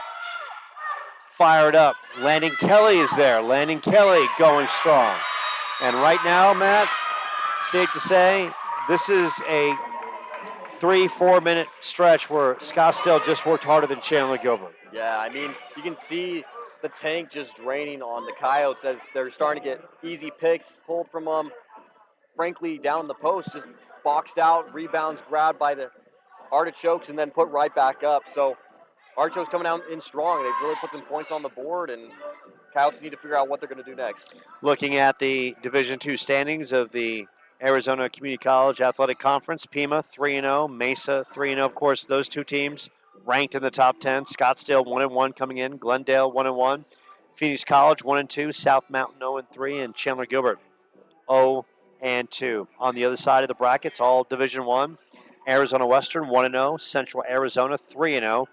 S2: fire it up. Landon Kelly is there. Landon Kelly going strong. And right now, Matt, safe to say, this is a 3-4 minute stretch where Scottsdale just worked harder than Chandler-Gilbert.
S1: Yeah, I mean, you can see the tank just draining on the Coyotes as they're starting to get easy picks pulled from them. Frankly, down in the post, just boxed out, rebounds grabbed by the Artichokes and then put right back up. So Artichokes coming out in strong. They've really put some points on the board, and Coyotes need to figure out what they're going to do next.
S2: Looking at the Division II standings of the Arizona Community College Athletic Conference, Pima 3-0, Mesa 3-0. Of course, those two teams ranked in the top 10. Scottsdale 1-1 coming in, Glendale 1-1, Phoenix College 1-2, South Mountain 0-3, and Chandler-Gilbert 0-2. On the other side of the brackets, all Division I. Arizona Western 1-0, Central Arizona 3-0,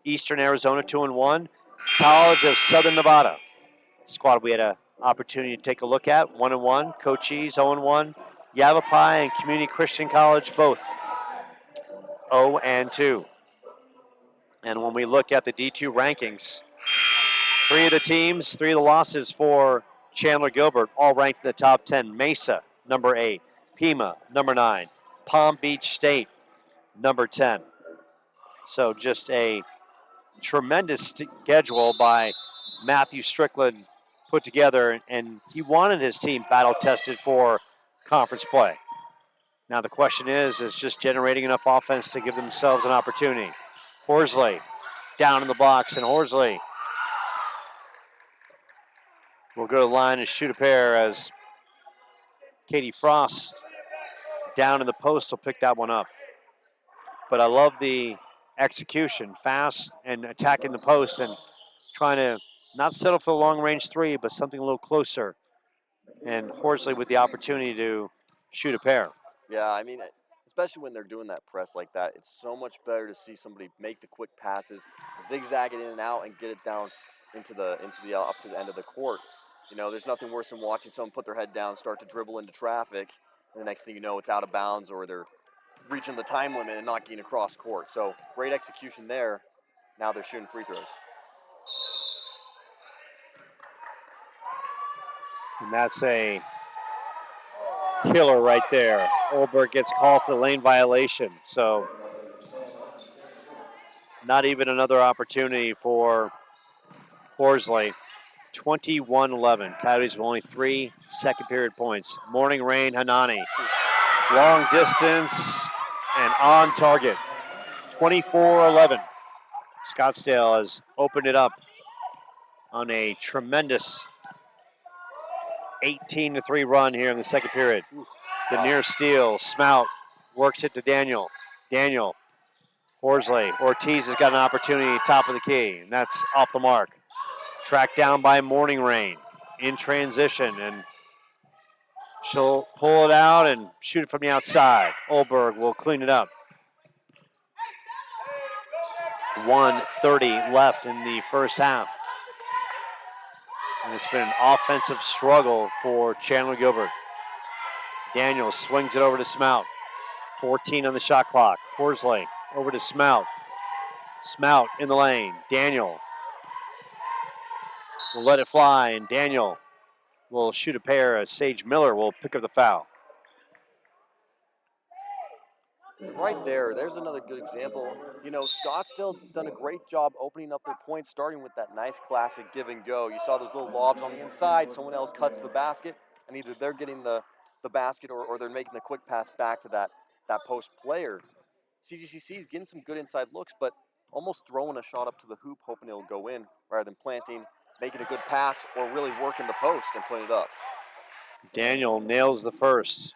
S2: Eastern Arizona 2-1, College of Southern Nevada. Squad we had an opportunity to take a look at, 1-1, Cochise 0-1, Yavapai and Community Christian College both 0-2. And when we look at the D2 rankings, three of the losses for Chandler-Gilbert, all ranked in the top 10. Mesa, number 8, Pima, number 9, Palm Beach State, number 10. So just a tremendous schedule by Matthew Strickland put together, and he wanted his team battle-tested for conference play. Now the question is just generating enough offense to give themselves an opportunity. Horsley down in the box, and Horsley will go to the line and shoot a pair as Katie Frost down in the post will pick that one up. But I love the execution, fast and attacking the post and trying to not settle for the long-range three, but something a little closer. And Horsley with the opportunity to shoot a pair.
S1: Yeah, I mean, especially when they're doing that press like that, it's so much better to see somebody make the quick passes, zigzag it in and out, and get it down into the opposite end of the court. You know, there's nothing worse than watching someone put their head down, start to dribble into traffic, and the next thing you know, it's out of bounds or they're reaching the time limit and not getting across court. So great execution there. Now they're shooting free throws.
S2: And that's a killer right there. Olberg gets called for the lane violation. So not even another opportunity for Horsley. 21-11. Coyotes with only 3 second period points. Morning Rain Hanani. Long distance and on target. 24-11. Scottsdale has opened it up on a tremendous 18-3 run here in the second period. The near steal, Smout works it to Daniel. Daniel, Horsley, Ortiz has got an opportunity top of the key, and that's off the mark. Tracked down by Morning Rain in transition, and she'll pull it out and shoot it from the outside. Olberg will clean it up. 1:30 left in the first half. And it's been an offensive struggle for Chandler-Gilbert. Daniel swings it over to Smout. 14 on the shot clock. Horsley over to Smout. Smout in the lane. Daniel will let it fly, and Daniel will shoot a pair as Sage Miller will pick up the foul.
S1: Right there's another good example. You know, Scottsdale's done a great job opening up their points, starting with that nice classic give and go. You saw those little lobs on the inside, someone else cuts the basket, and either they're getting the basket or they're making the quick pass back to that post player. CGCC is getting some good inside looks, but almost throwing a shot up to the hoop, hoping it'll go in, rather than planting, making a good pass, or really working the post and putting it up.
S2: Daniel nails the first.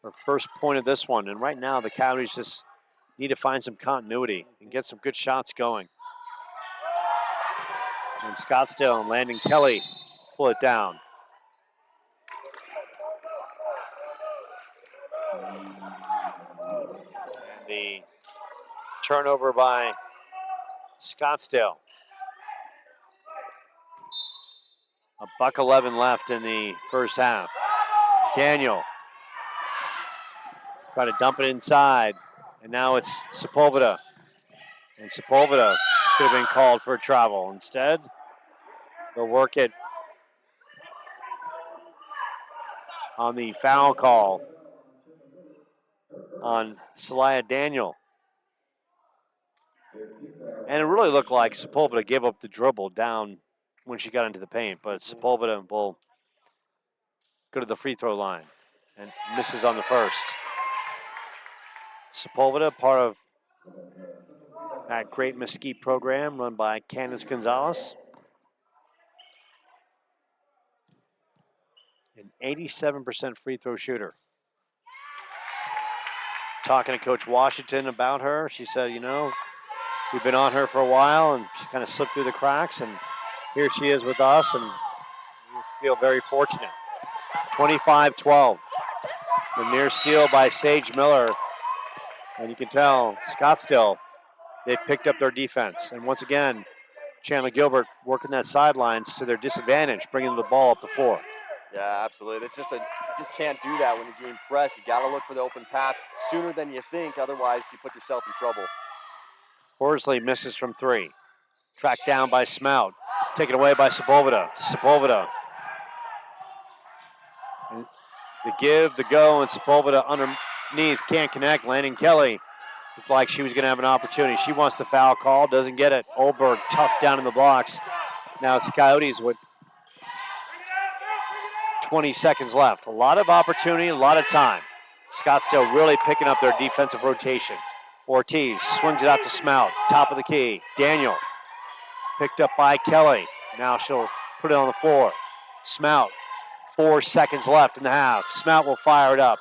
S2: Her first point of this one, and right now the Coyotes just need to find some continuity and get some good shots going. And Scottsdale and Landon Kelly pull it down. And the turnover by Scottsdale. $1:11 left in the first half. Daniel Try to dump it inside. And now it's Sepulveda. And Sepulveda could have been called for a travel. Instead, they'll work it on the foul call on Celaya Daniel. And it really looked like Sepulveda gave up the dribble down when she got into the paint, but Sepulveda will go to the free throw line and misses on the first. Sepulveda, part of that great Mesquite program run by Candace Gonzalez. An 87% free throw shooter. Talking to Coach Washington about her, she said, you know, we've been on her for a while and she kind of slipped through the cracks, and here she is with us, and we feel very fortunate. 25-12. The near steal by Sage Miller. And you can tell Scottsdale, they picked up their defense. And once again, Chandler-Gilbert working that sidelines to their disadvantage, bringing the ball up the floor.
S1: Yeah, absolutely. It's just you just can't do that when you're getting pressed. You got to look for the open pass sooner than you think. Otherwise, you put yourself in trouble.
S2: Horsley misses from three. Tracked down by Smout. Taken away by Sepulveda. Sepulveda. And the give, the go, and Sepulveda underneath. Can't connect. Landon Kelly looked like she was going to have an opportunity. She wants the foul call. Doesn't get it. Olberg tough down in the blocks. Now it's Coyotes with 20 seconds left. A lot of opportunity, a lot of time. Scottsdale really picking up their defensive rotation. Ortiz swings it out to Smout, top of the key. Daniel picked up by Kelly. Now she'll put it on the floor. Smout, 4 seconds left in the half. Smout will fire it up.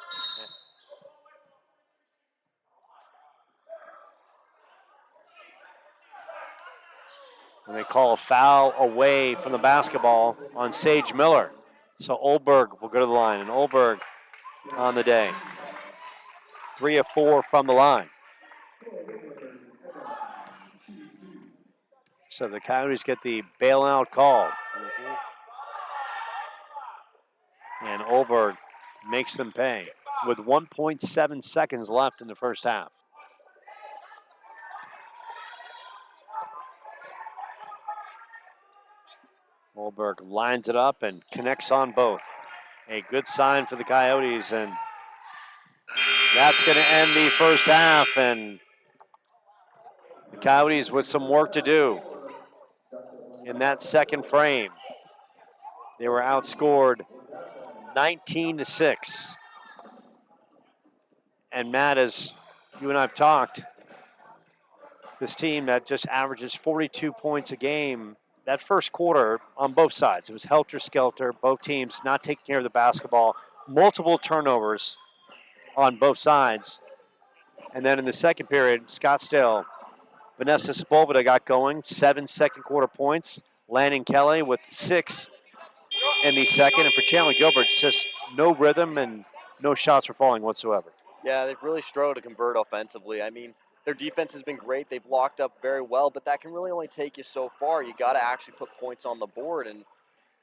S2: And they call a foul away from the basketball on Sage Miller. So Olberg will go to the line, and Olberg on the day. 3 of 4 from the line. So the Coyotes get the bailout call. And Olberg makes them pay with 1.7 seconds left in the first half. Olberg lines it up and connects on both. A good sign for the Coyotes, and that's going to end the first half, and the Coyotes with some work to do in that second frame. They were outscored 19-6. And Matt, as you and I have talked, this team that just averages 42 points a game, that first quarter on both sides, it was helter-skelter, both teams not taking care of the basketball, multiple turnovers on both sides. And then in the second period, Scottsdale, Vanessa Sepulveda got going, 7 second quarter points. Landon Kelly with 6 in the second. And for Chandler-Gilbert, it's just no rhythm and no shots were falling whatsoever.
S1: Yeah, they've really struggled to convert offensively. I mean, their defense has been great. They've locked up very well, but that can really only take you so far. You got to actually put points on the board.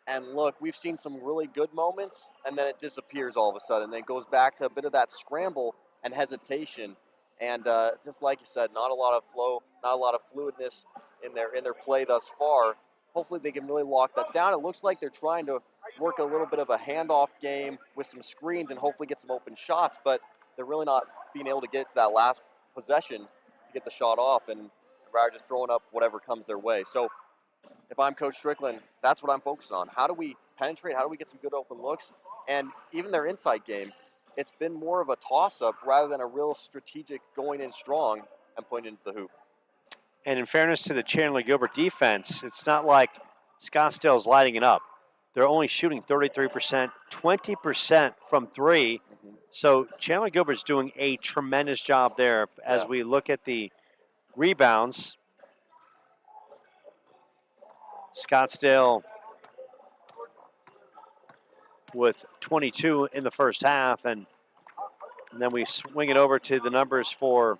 S1: And look, we've seen some really good moments, and then it disappears all of a sudden. Then it goes back to a bit of that scramble and hesitation. And just like you said, not a lot of flow, not a lot of fluidness in their play thus far. Hopefully they can really lock that down. It looks like they're trying to work a little bit of a handoff game with some screens and hopefully get some open shots, but they're really not being able to get to that last possession to get the shot off, and rather just throwing up whatever comes their way. So if I'm Coach Strickland, that's what I'm focused on. How do we penetrate? How do we get some good open looks? And even their inside game, it's been more of a toss-up rather than a real strategic going in strong and pointing into the hoop.
S2: And in fairness to the Chandler-Gilbert defense, it's not like Scottsdale's lighting it up. They're only shooting 33%, 20% from three. So Chandler-Gilbert's doing a tremendous job there. As we look at the rebounds, Scottsdale with 22 in the first half, and then we swing it over to the numbers for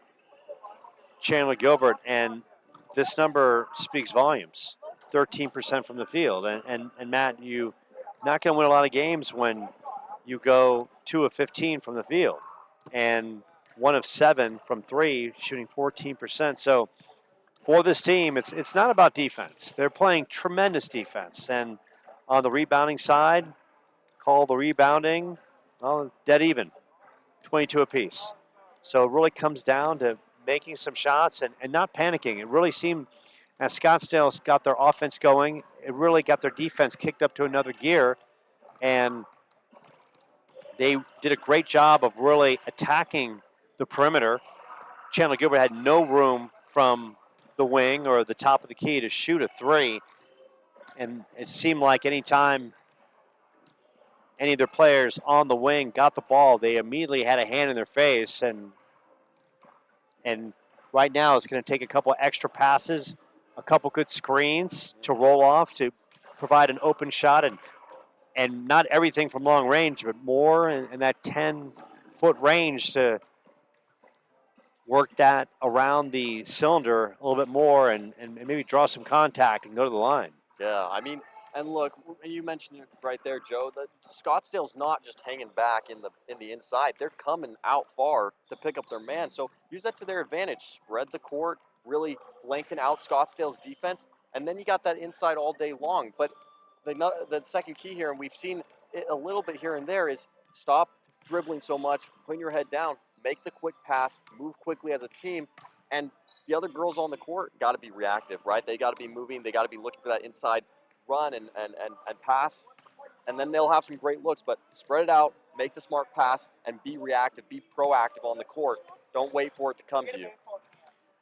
S2: Chandler-Gilbert, and this number speaks volumes. 13% from the field. And Matt, you're not going to win a lot of games when you go 2 of 15 from the field. and 1 of 7 from 3, shooting 14%. So for this team, it's not about defense. They're playing tremendous defense. And on the rebounding side, call the rebounding, well, dead even, 22 apiece. So it really comes down to making some shots and not panicking. It really seemed as Scottsdale's got their offense going, it really got their defense kicked up to another gear. And they did a great job of really attacking the perimeter. Chandler-Gilbert had no room from the wing or the top of the key to shoot a 3. And it seemed like any time any of their players on the wing got the ball, they immediately had a hand in their face. And right now it's going to take a couple extra passes, a couple good screens to roll off to provide an open shot, and not everything from long range, but more in that 10-foot range to work that around the cylinder a little bit more and maybe draw some contact and go to the line.
S1: Yeah, I mean, and look, you mentioned it right there, Joe. That Scottsdale's not just hanging back in the inside; they're coming out far to pick up their man. So use that to their advantage. Spread the court, really lengthen out Scottsdale's defense, and then you got that inside all day long. But the second key here, and we've seen it a little bit here and there, is stop dribbling so much, putting your head down, make the quick pass, move quickly as a team, and the other girls on the court got to be reactive, right? They got to be moving. They got to be looking for that inside run and pass, and then they'll have some great looks. But spread it out, make the smart pass, and be reactive, be proactive on the court. Don't wait for it to come to you.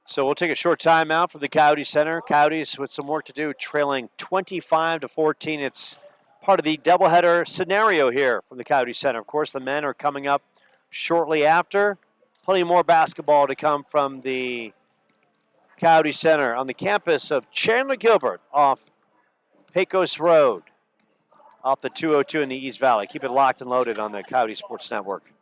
S2: So we'll take a short timeout from the Coyote Center. Coyotes with some work to do, trailing 25-14. It's part of the doubleheader scenario here from the Coyote Center. Of course, the men are coming up shortly after. Plenty more basketball to come from the Coyote Center on the campus of Chandler-Gilbert off Pecos Road, off the 202 in the East Valley. Keep it locked and loaded on the Coyote Sports Network.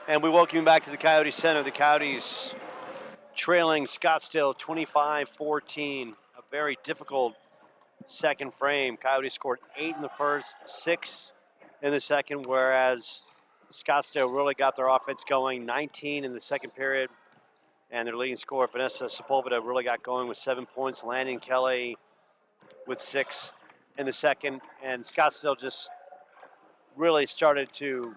S2: And we welcome you back to the Coyote Center. The Coyotes trailing Scottsdale 25-14. A very difficult second frame. Coyotes scored 8 in the first, 6 in the second, whereas Scottsdale really got their offense going. 19 in the second period. And their leading scorer, Vanessa Sepulveda, really got going with 7 points. Landon Kelly with 6 in the second. And Scottsdale just really started to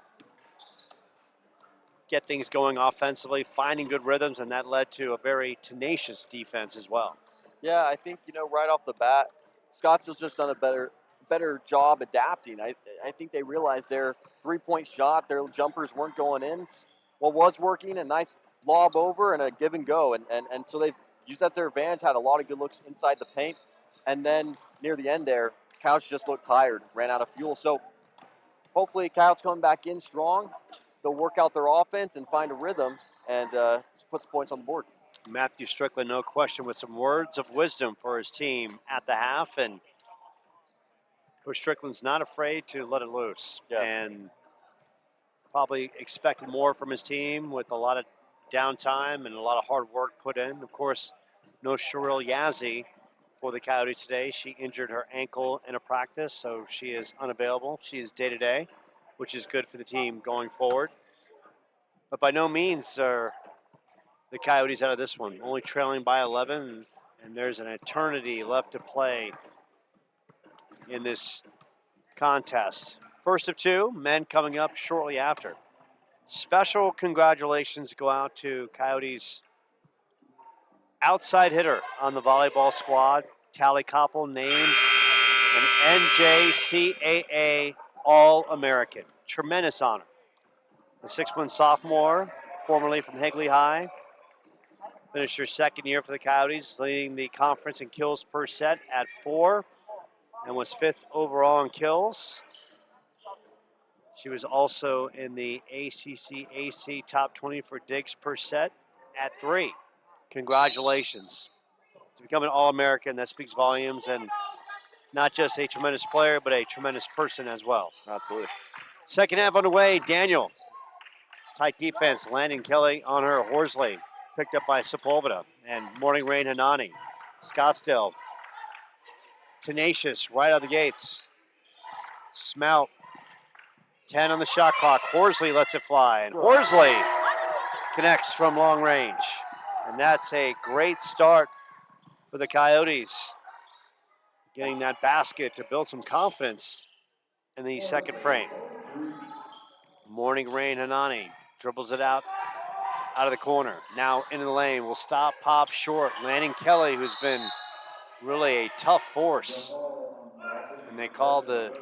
S2: get things going offensively, finding good rhythms, and that led to a very tenacious defense as well.
S1: Yeah, I think, right off the bat, Scottsdale's just done a better job adapting. I think they realized their three-point shot, their jumpers weren't going in. What was working, a nice lob over and a give and go. And so they've used that to their advantage, had a lot of good looks inside the paint. And then near the end there, Couch just looked tired, ran out of fuel. So hopefully Couch coming back in strong. They'll work out their offense and find a rhythm and just put some points on the board.
S2: Matthew Strickland, no question, with some words of wisdom for his team at the half. And Coach Strickland's not afraid to let it loose.
S1: Yeah.
S2: And probably expected more from his team with a lot of downtime and a lot of hard work put in. Of course, no Cheryl Yazzie for the Coyotes today. She injured her ankle in a practice, so she is unavailable. She is day-to-day, which is good for the team going forward. But by no means are the Coyotes out of this one, only trailing by 11, and there's an eternity left to play in this contest. First of two, men coming up shortly after. Special congratulations go out to Coyotes' outside hitter on the volleyball squad, Tally Koppel, named an NJCAA All-American. Tremendous honor. The 6'1" sophomore, formerly from Higley High, finished her second year for the Coyotes, leading the conference in kills per set at 4, and was 5th overall in kills. She was also in the ACC top 20 for digs per set at 3. Congratulations. To become an All-American, that speaks volumes, and not just a tremendous player, but a tremendous person as well.
S1: Absolutely.
S2: Second half underway, Daniel. Tight defense, Landon Kelly on her. Horsley picked up by Sepulveda and Morning Rain Hanani. Scottsdale, tenacious right out of the gates. Smout, 10 on the shot clock. Horsley lets it fly, and Horsley connects from long range. And that's a great start for the Coyotes, getting that basket to build some confidence in the second frame. Morning Rain Hanani dribbles it out of the corner. Now into the lane, will stop, pop, short. Landon Kelly, who's been really a tough force. And they call the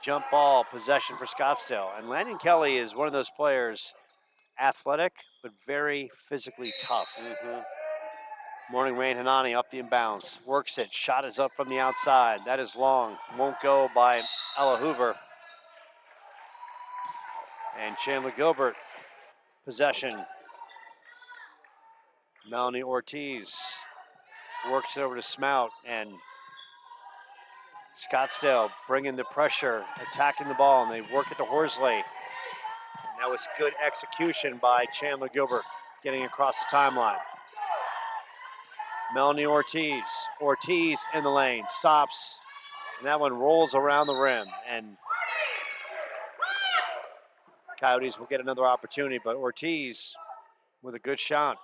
S2: jump ball possession for Scottsdale. And Landon Kelly is one of those players, athletic, but very physically tough. Morning Rain Hanani up the inbounds, works it, shot is up from the outside. That is long, won't go by Ella Hoover. And Chandler-Gilbert, possession. Melanie Ortiz works it over to Smout, and Scottsdale bringing the pressure, attacking the ball, and they work it to Horsley. And that was good execution by Chandler-Gilbert, getting across the timeline. Melanie Ortiz. Ortiz in the lane, stops, and that one rolls around the rim. And Coyotes will get another opportunity, but Ortiz with a good shot.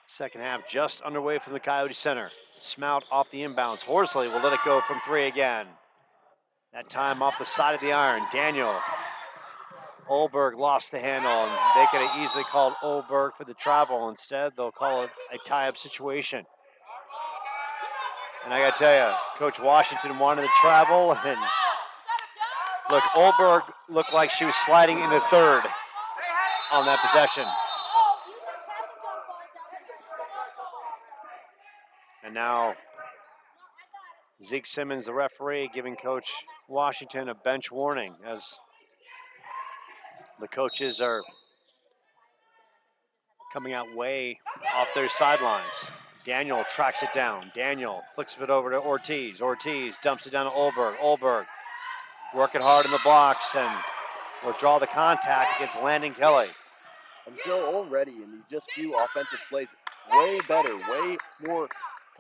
S2: Second half just underway from the Coyote Center. Smout off the inbounds. Horsley will let it go from 3 again. That time off the side of the iron. Daniel. Olberg lost the handle, and they could have easily called Olberg for the travel. Instead, they'll call it a tie-up situation. And I got to tell you, Coach Washington wanted the travel, and look, Olberg looked like she was sliding into third on that possession. And now Zeke Simmons, the referee, giving Coach Washington a bench warning as the coaches are coming out way off their sidelines. Daniel tracks it down. Daniel flicks it over to Ortiz. Ortiz dumps it down to Olberg. Olberg working hard in the blocks and will draw the contact against Landon Kelly.
S1: And Joe already in these just few offensive plays, way better, way more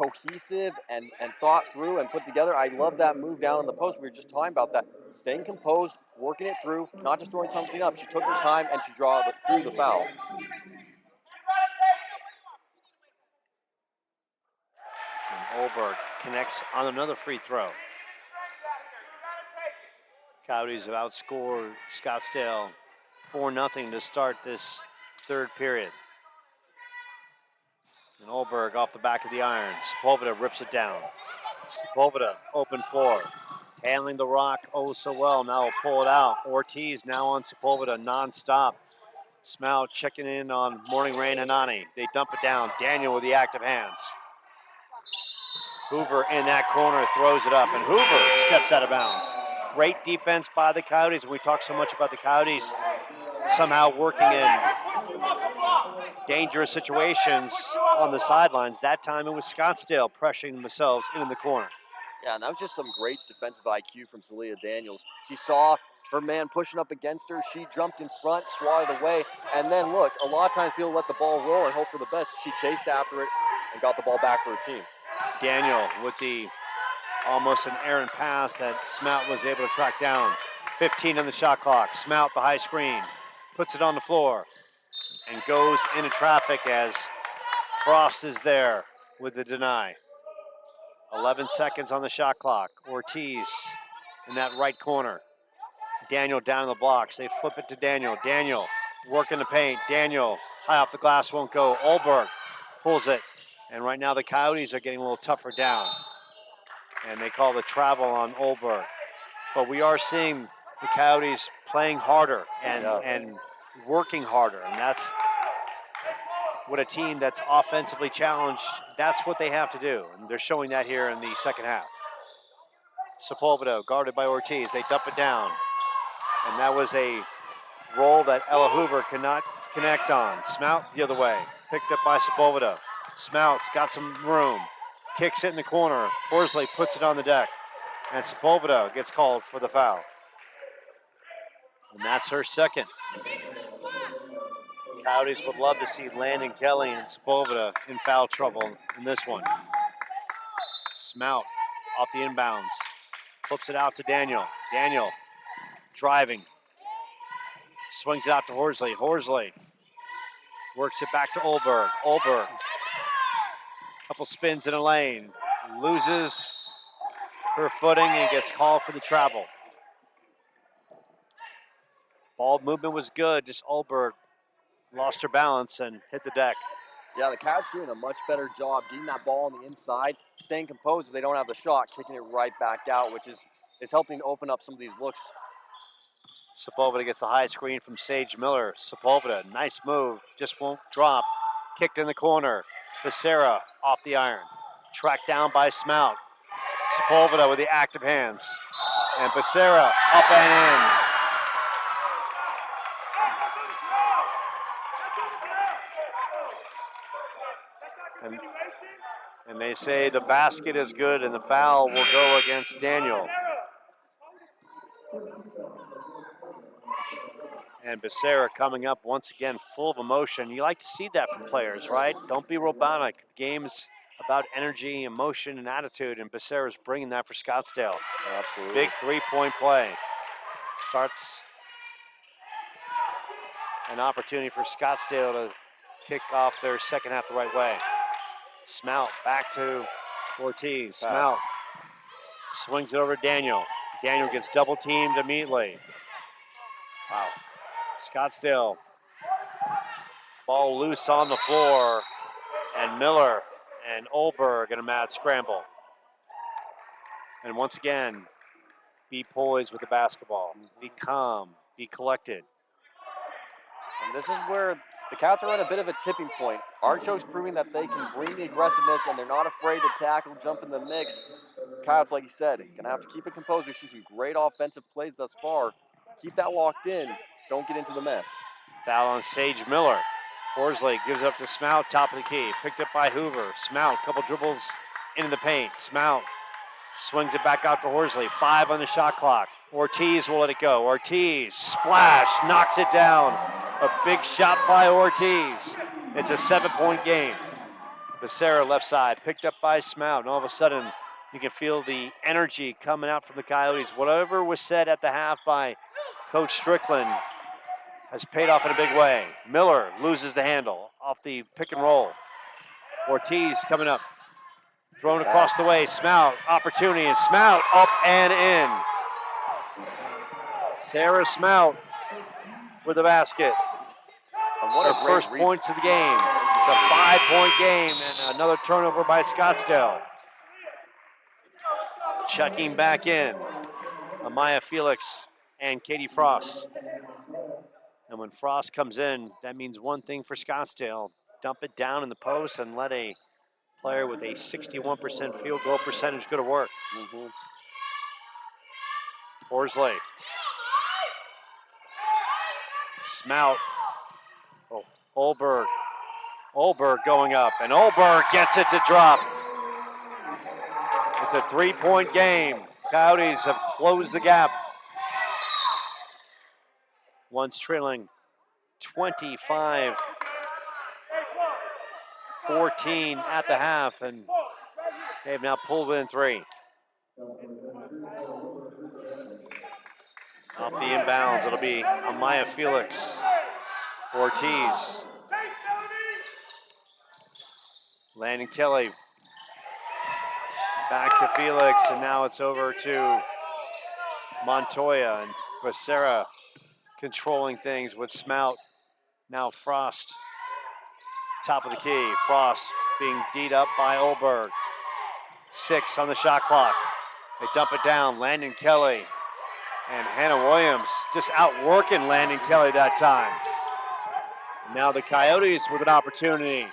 S1: cohesive and thought through and put together. I love that move down in the post. We were just talking about that. Staying composed, working it through, not just throwing something up. She took her time and she through the foul.
S2: And Olberg connects on another free throw. Coyotes have outscored Scottsdale 4-0 to start this third period. And Olberg off the back of the iron. Sepulveda rips it down. Sepulveda, open floor. Handling the rock oh so well. Now will pull it out. Ortiz now on Sepulveda nonstop. Smout checking in on Morning Rain Hanani. They dump it down. Daniel with the active hands. Hoover in that corner throws it up, and Hoover steps out of bounds. Great defense by the Coyotes. We talk so much about the Coyotes somehow working in dangerous situations on the sidelines. That time it was Scottsdale pressuring themselves into the corner.
S1: Yeah, and that was just some great defensive IQ from Celia Daniels. She saw her man pushing up against her. She jumped in front, swatted away, and then look, a lot of times people let the ball roll and hope for the best. She chased after it and got the ball back for her team.
S2: Daniel with the almost an errant pass that Smout was able to track down. 15 on the shot clock. Smout, the high screen, puts it on the floor and goes into traffic as Frost is there with the deny. 11 seconds on the shot clock. Ortiz in that right corner. Daniel down in the blocks. They flip it to Daniel. Daniel working the paint. Daniel high off the glass, won't go. Olberg pulls it. And right now the Coyotes are getting a little tougher down. And they call the travel on Olberg. But we are seeing the Coyotes playing harder and working harder. And that's what a team that's offensively challenged, that's what they have to do. And they're showing that here in the second half. Sepulveda guarded by Ortiz. They dump it down. And that was a roll that Ella Hoover cannot connect on. Smout the other way. Picked up by Sepulveda. Smout's got some room. Kicks it in the corner. Horsley puts it on the deck. And Sepulveda gets called for the foul. And that's her second. Coyotes would love to see Landon Kelly and Sepulveda in foul trouble in this one. Smout off the inbounds. Flips it out to Daniel. Daniel driving. Swings it out to Horsley. Horsley works it back to Olberg. Olberg, couple spins in a lane. Loses her footing and gets called for the travel. Ball movement was good. Just Olberg lost her balance and hit the deck.
S1: Yeah, the Cats doing a much better job getting that ball on the inside, staying composed if they don't have the shot, kicking it right back out, which is helping to open up some of these looks.
S2: Sepulveda gets the high screen from Sage Miller. Sepulveda, nice move, just won't drop. Kicked in the corner. Becerra off the iron. Tracked down by Smout. Sepulveda with the active hands. And Becerra up and in. And they say the basket is good and the foul will go against Daniel. And Becerra coming up once again full of emotion. You like to see that from players, right? Don't be robotic. The game's about energy, emotion, and attitude, and Becerra's bringing that for Scottsdale.
S1: Absolutely.
S2: Big three-point play. Starts an opportunity for Scottsdale to kick off their second half the right way. Smout back to Ortiz. Smout swings it over to Daniel. Daniel gets double teamed immediately. Wow. Scottsdale, ball loose on the floor, and Miller and Olberg in a mad scramble. And once again, be poised with the basketball. Be calm, be collected.
S1: And this is where the Cats are at a bit of a tipping point. Archo's proving that they can bring the aggressiveness and they're not afraid to tackle, jump in the mix. Cats, like you said, gonna have to keep it composed. We've seen some great offensive plays thus far. Keep that locked in. Don't get into the mess.
S2: Foul on Sage Miller. Horsley gives up to Smout, top of the key. Picked up by Hoover. Smout, couple dribbles into the paint. Smout swings it back out to Horsley. 5 on the shot clock. Ortiz will let it go. Ortiz, splash, knocks it down. A big shot by Ortiz. It's a 7-point game. Becerra left side, picked up by Smout, and all of a sudden you can feel the energy coming out from the Coyotes. Whatever was said at the half by Coach Strickland has paid off in a big way. Miller loses the handle off the pick and roll. Ortiz coming up, thrown across the way. Smout, opportunity, and Smout up and in. Sarah Smout with the basket. Her first points of the game. It's a 5-point game and another turnover by Scottsdale. Checking back in, Amaya Felix and Katie Frost. And when Frost comes in, that means one thing for Scottsdale. Dump it down in the post and let a player with a 61% field goal percentage go to work. Horsley. Smout. Oh, Olberg. Olberg going up, and Olberg gets it to drop. It's a 3-point game. Coyotes have closed the gap. Once trailing 25-14 at the half, and they've now pulled within 3. Off the inbounds, it'll be Amaya Felix. Ortiz. Landon Kelly. Back to Felix, and now it's over to Montoya, and Becerra controlling things with Smout. Now Frost, top of the key. Frost being D'd up by Olberg. 6 on the shot clock. They dump it down. Landon Kelly and Hannah Williams just outworking Landon Kelly that time. Now the Coyotes with an opportunity.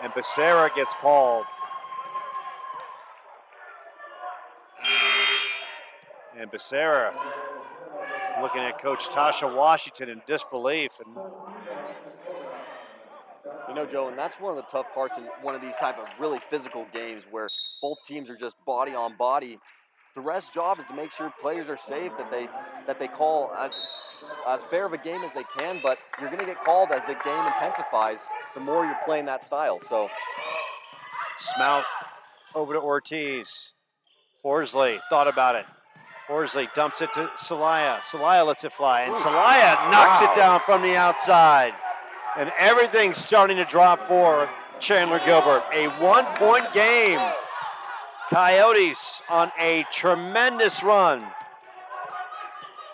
S2: And Becerra gets called. And Becerra looking at Coach Tasha Washington in disbelief. And
S1: you know, Joe, and that's one of the tough parts in one of these type of really physical games where both teams are just body on body. The rest job is to make sure players are safe, that they call as fair of a game as they can, but you're going to get called as the game intensifies the more you're playing that style. So
S2: Smout over to Ortiz. Horsley thought about it. Horsley dumps it to Celaya. Celaya lets it fly, and Celaya knocks it down from the outside. And everything's starting to drop for Chandler-Gilbert. A 1-point game. Coyotes on a tremendous run.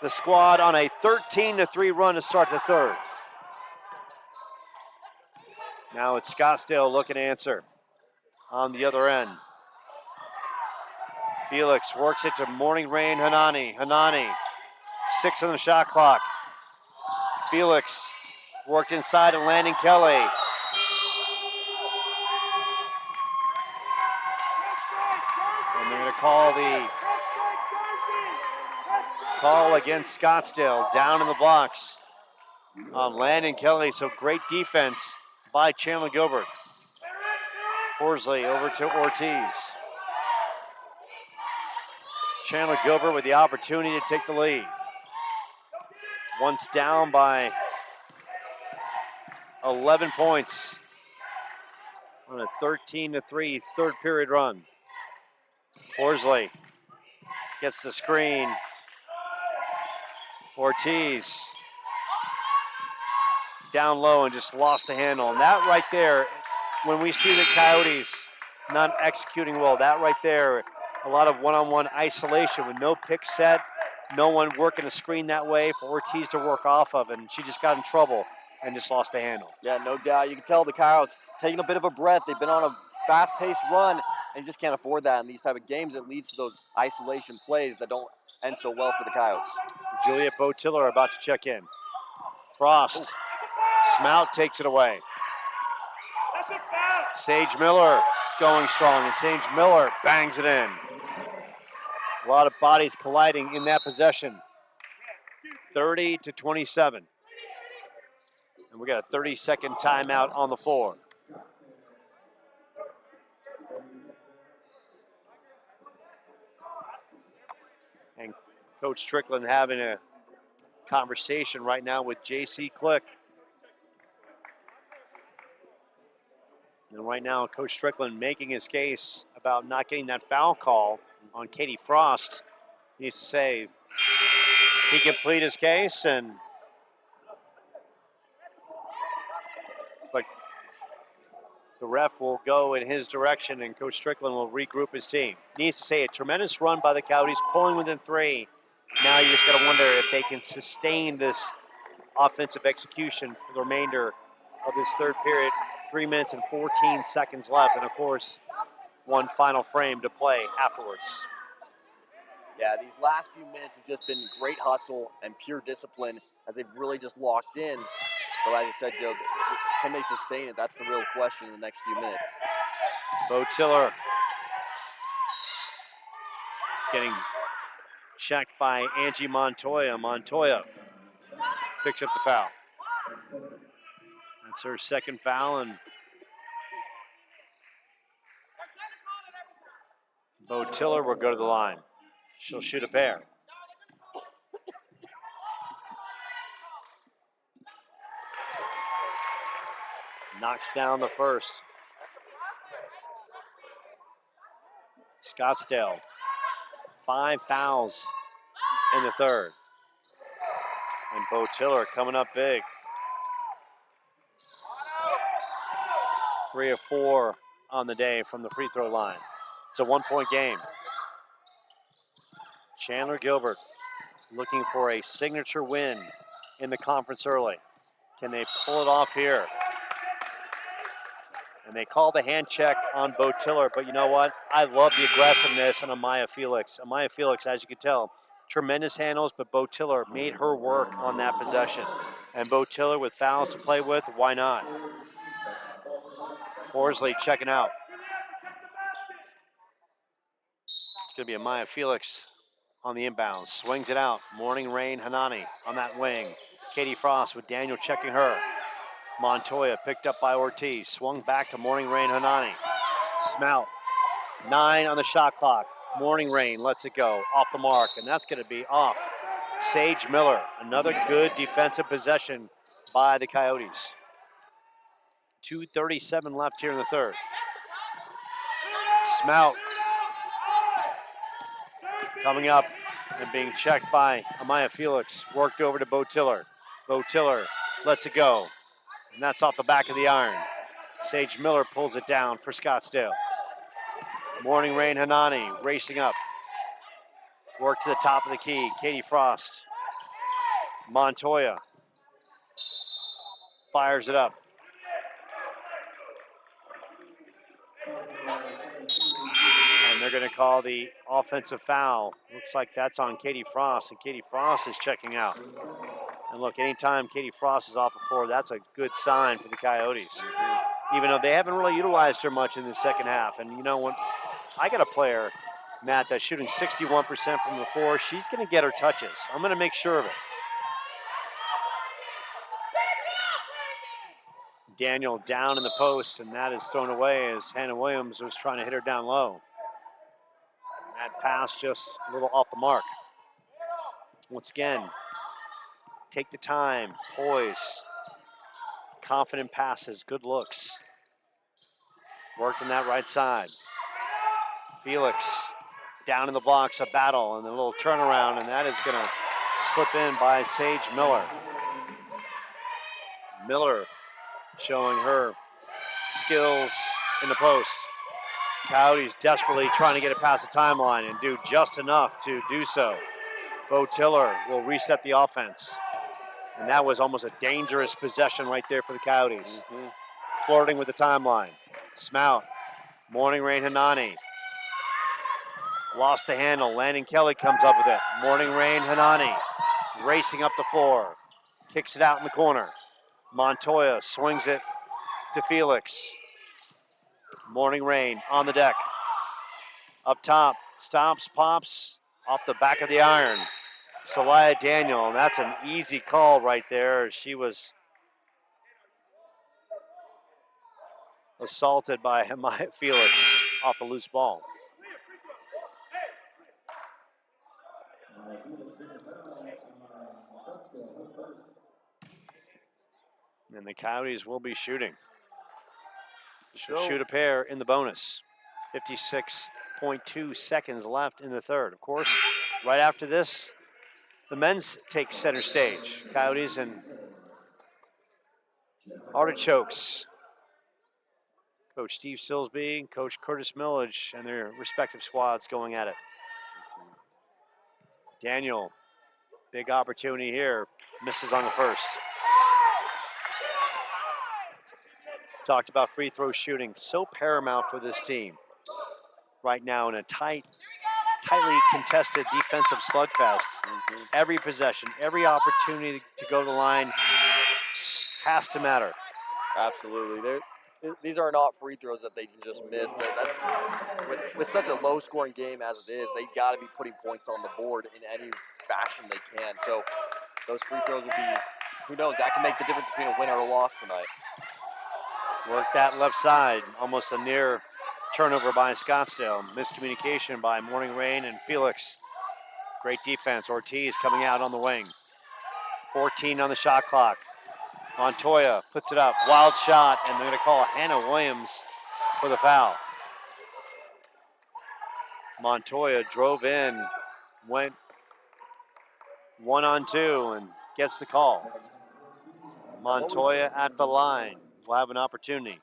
S2: The squad on a 13-3 run to start the third. Now it's Scottsdale looking to answer on the other end. Felix works it to Morning Rain Hanani. Hanani, 6 on the shot clock. Felix worked inside and Landon Kelly. And they're going to call the call against Scottsdale down in the box on Landon Kelly. So great defense by Chandler-Gilbert. Horsley over to Ortiz. Chandler-Gilbert with the opportunity to take the lead. Once down by 11 points on a 13-3 third period run. Horsley gets the screen. Ortiz down low and just lost the handle. And that right there, when we see the Coyotes not executing well, that right there, a lot of one-on-one isolation with no pick set, no one working a screen that way for Ortiz to work off of, and she just got in trouble and just lost the handle.
S1: Yeah, no doubt. You can tell the Coyotes taking a bit of a breath. They've been on a fast-paced run, and you just can't afford that in these type of games. It leads to those isolation plays that don't end so well for the Coyotes.
S2: Juliet Botiller about to check in. Frost. Smout takes it away. Sage Miller going strong, and Sage Miller bangs it in. A lot of bodies colliding in that possession. 30-27. And we got a 30-second timeout on the floor. Coach Strickland having a conversation right now with J.C. Click. And right now, Coach Strickland making his case about not getting that foul call on Katie Frost. He needs to say he can plead his case, but the ref will go in his direction, and Coach Strickland will regroup his team. Needs to say a tremendous run by the Coyotes, pulling within 3. Now you just got to wonder if they can sustain this offensive execution for the remainder of this third period. 3 minutes and 14 seconds left, and of course, one final frame to play afterwards.
S1: Yeah, these last few minutes have just been great hustle and pure discipline as they've really just locked in. But like I said, Joe, can they sustain it? That's the real question in the next few minutes.
S2: Bo Tiller getting checked by Angie Montoya. Montoya picks up the foul. That's her second foul, and Bo Tiller will go to the line. She'll shoot a pair. Knocks down the first. Scottsdale, 5 fouls in the third. And Bo Tiller coming up big. 3 of 4 on the day from the free throw line. It's a 1-point game. Chandler-Gilbert looking for a signature win in the conference early. Can they pull it off here? And they call the hand check on Bo Tiller, but you know what? I love the aggressiveness on Amaya Felix. Amaya Felix, as you can tell, tremendous handles, but Bo Tiller made her work on that possession. And Bo Tiller with fouls to play with, why not? Horsley checking out. It's going to be Amaya Felix on the inbounds. Swings it out. Morning Rain Hanani on that wing. Katie Frost with Daniel checking her. Montoya picked up by Ortiz. Swung back to Morning Rain Hanani. Smout. 9 on the shot clock. Morning Rain lets it go. Off the mark, and that's going to be off. Sage Miller. Another good defensive possession by the Coyotes. 2:37 left here in the third. Smout coming up and being checked by Amaya Felix. Worked over to Bo Tiller. Bo Tiller lets it go. And that's off the back of the iron. Sage Miller pulls it down for Scottsdale. Morning Rain Hanani racing up. Work to the top of the key. Katie Frost. Montoya fires it up. And they're going to call the offensive foul. Looks like that's on Katie Frost, and Katie Frost is checking out. And look, anytime Katie Frost is off the floor, that's a good sign for the Coyotes. Even though they haven't really utilized her much in the second half. And you know, when I got a player, Matt, that's shooting 61% from the floor, she's going to get her touches. I'm going to make sure of it. Daniel down in the post, and that is thrown away as Hannah Williams was trying to hit her down low. That pass just a little off the mark. Once again, take the time, poise, confident passes, good looks. Worked on that right side. Felix down in the blocks, a battle, and a little turnaround, and that is going to slip in by Sage Miller. Miller showing her skills in the post. Coyotes desperately trying to get it past the timeline and do just enough to do so. Bo Tiller will reset the offense. And that was almost a dangerous possession right there for the Coyotes. Flirting with the timeline. Smout. Morning Rain Hanani. Lost the handle. Landon Kelly comes up with it. Morning Rain Hanani racing up the floor. Kicks it out in the corner. Montoya swings it to Felix. Morning Rain on the deck. Up top. Stops, pops off the back of the iron. Celaya Daniel, and that's an easy call right there. She was assaulted by Amaya Felix off a loose ball. the Coyotes will be shooting. She'll
S1: So-
S2: shoot a pair in the bonus. 56.2 seconds left in the third. Of course, right after this, the men's take center stage. Coyotes and Artichokes. Coach Steve Silsby, Coach Curtis Millage, and their respective squads going at it. Daniel, big opportunity here. Misses on the first. Talked about free throw shooting. So paramount for this team right now in a tightly contested defensive slugfest. Every possession, every opportunity to go to the line has to matter.
S1: Absolutely. These are not free throws that they can just miss. That's with such a low-scoring game as it is, they got to be putting points on the board in any fashion they can. So those free throws will be, who knows, that can make the difference between a win or a loss tonight.
S2: Work that left side, almost a near turnover by Scottsdale. Miscommunication by Morning Rain and Felix. Great defense. Ortiz coming out on the wing. 14 on the shot clock. Montoya puts it up. Wild shot, and they're going to call Hannah Williams for the foul. Montoya drove in, went 1-on-2, and gets the call. Montoya at the line will have an opportunity.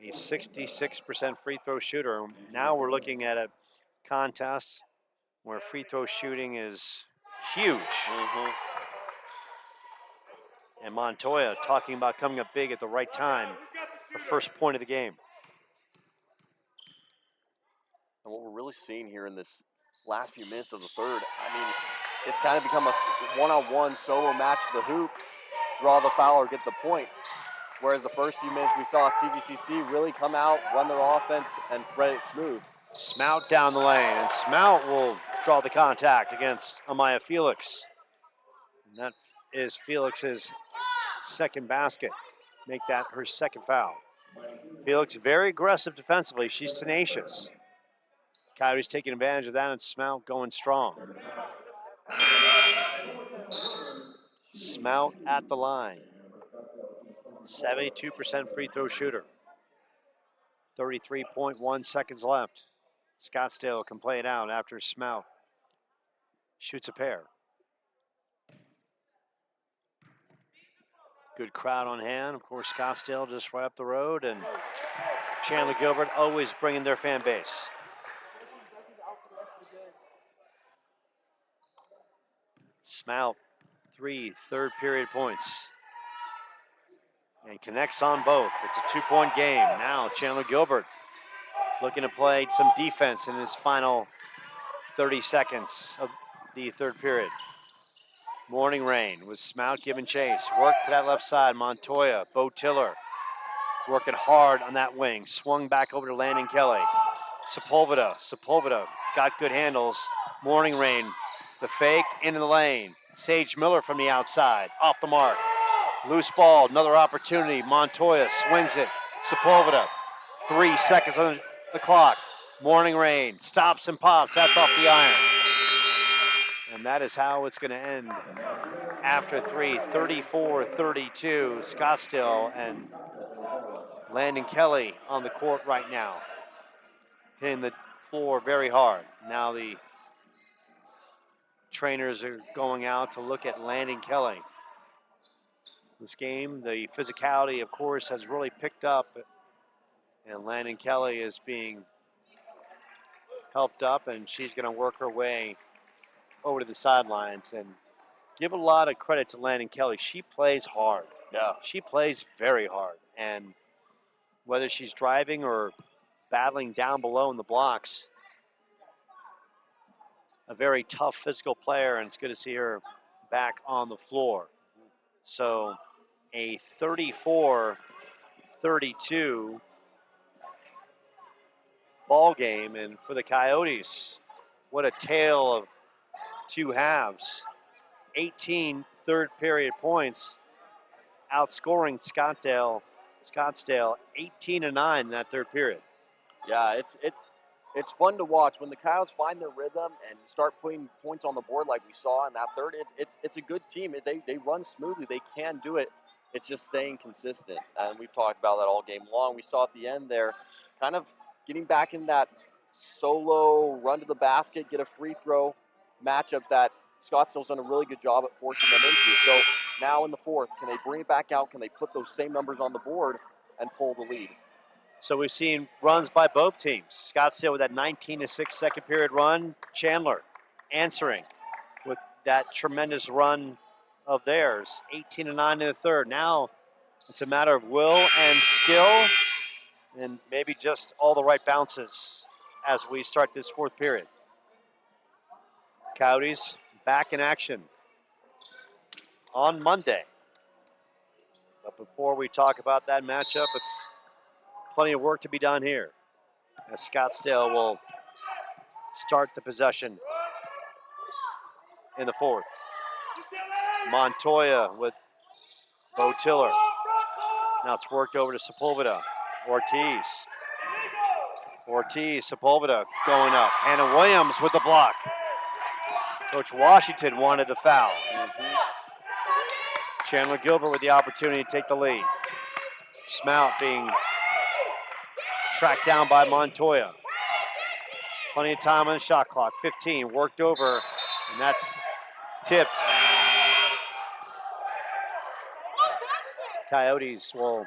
S2: A 66% free throw shooter. Now we're looking at a contest where free throw shooting is huge. And Montoya talking about coming up big at the right time. The first point of the game.
S1: And what we're really seeing here in this last few minutes of the third, I mean, it's kind of become a one-on-one solo match to the hoop, draw the foul or get the point. Whereas the first few minutes we saw CGCC really come out, run their offense, and play it smooth.
S2: Smout down the lane, and Smout will draw the contact against Amaya Felix. And that is Felix's second basket. Make that her second foul. Felix very aggressive defensively. She's tenacious. Coyotes taking advantage of that, and Smout going strong. Smout at the line. 72% free throw shooter. 33.1 seconds left. Scottsdale can play it out after Smout shoots a pair. Good crowd on hand. Of course, Scottsdale just right up the road, and Chandler-Gilbert always bringing their fan base. Smout, 3 third period points. And connects on both. It's a 2-point game. Now Chandler-Gilbert looking to play some defense in his final 30 seconds of the third period. Morning Rain with Smout giving chase. Work to that left side. Montoya, Bo Tiller working hard on that wing. Swung back over to Landon Kelly. Sepulveda got good handles. Morning Rain, the fake into the lane. Sage Miller from the outside, off the mark. Loose ball, another opportunity. Montoya swings it. Sepulveda, 3 seconds on the clock. Morning Rain stops and pops. That's off the iron. And that is how it's going to end after 3, 34-32. Scottsdale and Landon Kelly on the court right now, hitting the floor very hard. Now the trainers are going out to look at Landon Kelly. This game, the physicality, of course, has really picked up, and Landon Kelly is being helped up, and she's going to work her way over to the sidelines. And give a lot of credit to Landon Kelly. She plays hard.
S1: Yeah.
S2: She plays very hard. And whether she's driving or battling down below in the blocks, a very tough physical player, and it's good to see her back on the floor. So a 34-32 ball game, and for the Coyotes, what a tale of two halves. 18 third period points, outscoring Scottsdale 18-9 in that third period.
S1: Yeah, it's it's fun to watch when the Coyotes find their rhythm and start putting points on the board like we saw in that third. It's a good team. They run smoothly. They can do it. It's just staying consistent, and we've talked about that all game long. We saw at the end there, kind of getting back in that solo run to the basket, get a free throw matchup that Scottsdale's done a really good job at forcing them into. So now in the fourth, can they bring it back out? Can they put those same numbers on the board and pull the lead?
S2: So we've seen runs by both teams. Scottsdale with that 19-6 second period run. Chandler answering with that tremendous run of theirs. 18-9 in the third. Now it's a matter of will and skill and maybe just all the right bounces as we start this fourth period. Coyotes back in action on Monday. But before we talk about that matchup, it's plenty of work to be done here as Scottsdale will start the possession in the fourth. Montoya with Bo Tiller. Now it's worked over to Sepulveda. Ortiz, Sepulveda going up. Hannah Williams with the block. Coach Washington wanted the foul. Chandler-Gilbert with the opportunity to take the lead. Smout being tracked down by Montoya. Plenty of time on the shot clock. 15 worked over, and that's tipped. Coyotes will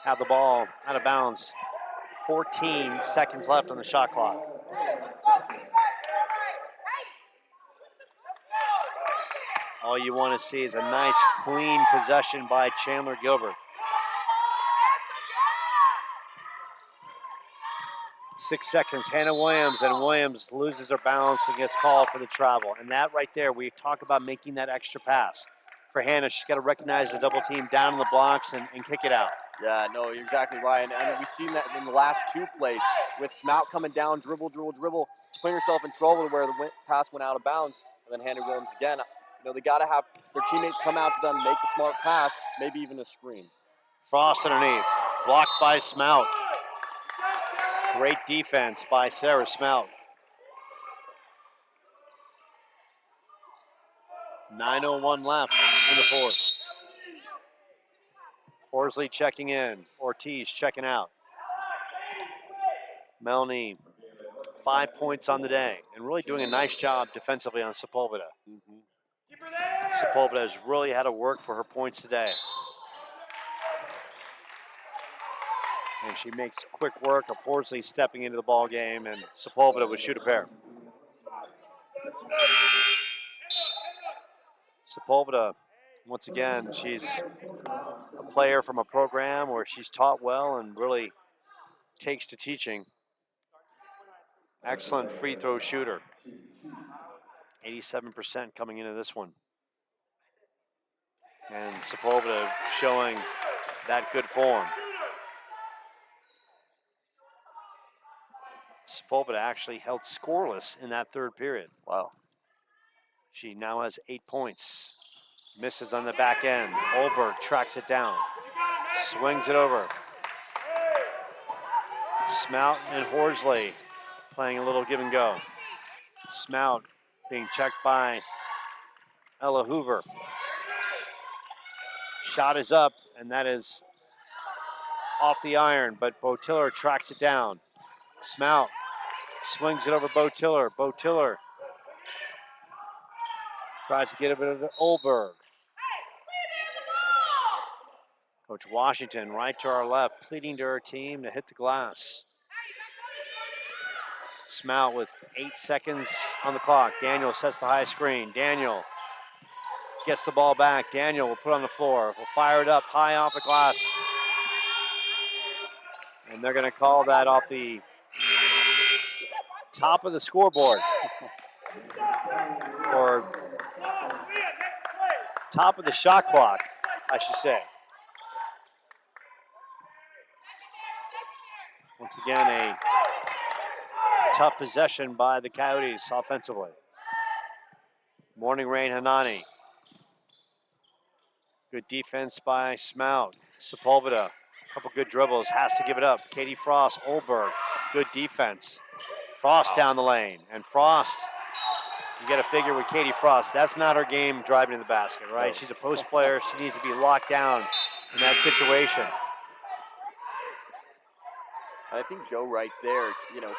S2: have the ball out of bounds. 14 seconds left on the shot clock. All you want to see is a nice, clean possession by Chandler-Gilbert. 6 seconds, Hannah Williams, and Williams loses her balance and gets called for the travel. And that right there, we talk about making that extra pass. For Hannah, she's got to recognize the double team down in the blocks and kick it out.
S1: Yeah, no, you're exactly right. And we've seen that in the last two plays with Smout coming down, dribble, putting herself in trouble where the pass went out of bounds, and then Hannah Williams again. You know, they got to have their teammates come out to them, make the smart pass, maybe even a screen.
S2: Frost underneath, blocked by Smout. Great defense by Sarah Smout. 9:01 left in the fourth. Horsley checking in. Ortiz checking out. Melanie, 5 points on the day and really doing a nice job defensively on Sepulveda. Sepulveda has really had to work for her points today. And she makes quick work of Horsley stepping into the ball game, and Sepulveda would shoot a pair. Sepulveda, once again, she's a player from a program where she's taught well and really takes to teaching. Excellent free throw shooter. 87% coming into this one. And Sepulveda showing that good form. Sepulveda actually held scoreless in that third period.
S1: Wow.
S2: She now has 8 points. Misses on the back end. Olberg tracks it down. Swings it over. Smout and Horsley playing a little give and go. Smout being checked by Ella Hoover. Shot is up, and that is off the iron, but Bo Tiller tracks it down. Smout swings it over Bo Tiller. Bo Tiller tries to get it to Olberg. Coach Washington right to our left, pleading to her team to hit the glass. Smout with 8 seconds on the clock. Daniel sets the high screen. Daniel gets the ball back. Daniel will put on the floor. Will fire it up high off the glass. And they're going to call that off the top of the scoreboard. Or top of the shot clock, I should say. Once again, a tough possession by the Coyotes offensively. Morning Rain Hanani. Good defense by Smout. Sepulveda, a couple good dribbles, has to give it up. Katie Frost, Olberg, good defense. Frost down the lane. And Frost, you got to figure with Katie Frost, that's not her game driving to the basket, right?
S1: No.
S2: She's a post player. She needs to be locked down in that situation.
S1: I think Joe right there,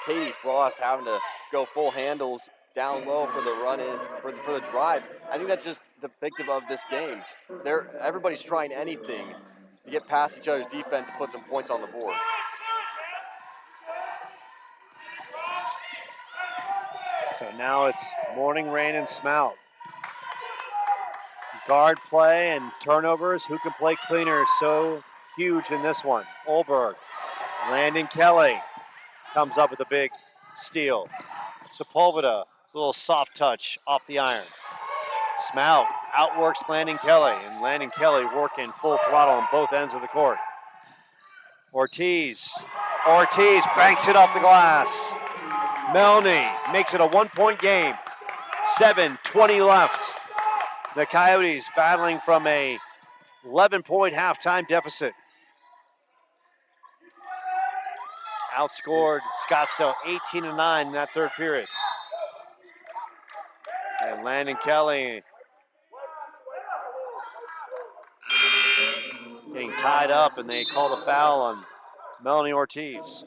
S1: Katie Frost having to go full handles down low for the run in, for the drive. I think that's just depictive of this game. Everybody's trying anything to get past each other's defense and put some points on the board.
S2: So now it's Morning Rain and Smout. Guard play and turnovers. Who can play cleaner? So huge in this one. Olberg. Landon Kelly comes up with a big steal. Sepulveda, a little soft touch off the iron. Smout outworks Landon Kelly, and Landon Kelly working full throttle on both ends of the court. Ortiz banks it off the glass. Melny makes it a 1-point game. 7:20 left. The Coyotes battling from a 11-point halftime deficit. Outscored Scottsdale 18-9 in that third period. And Landon Kelly getting tied up, and they call the foul on Melanie Ortiz.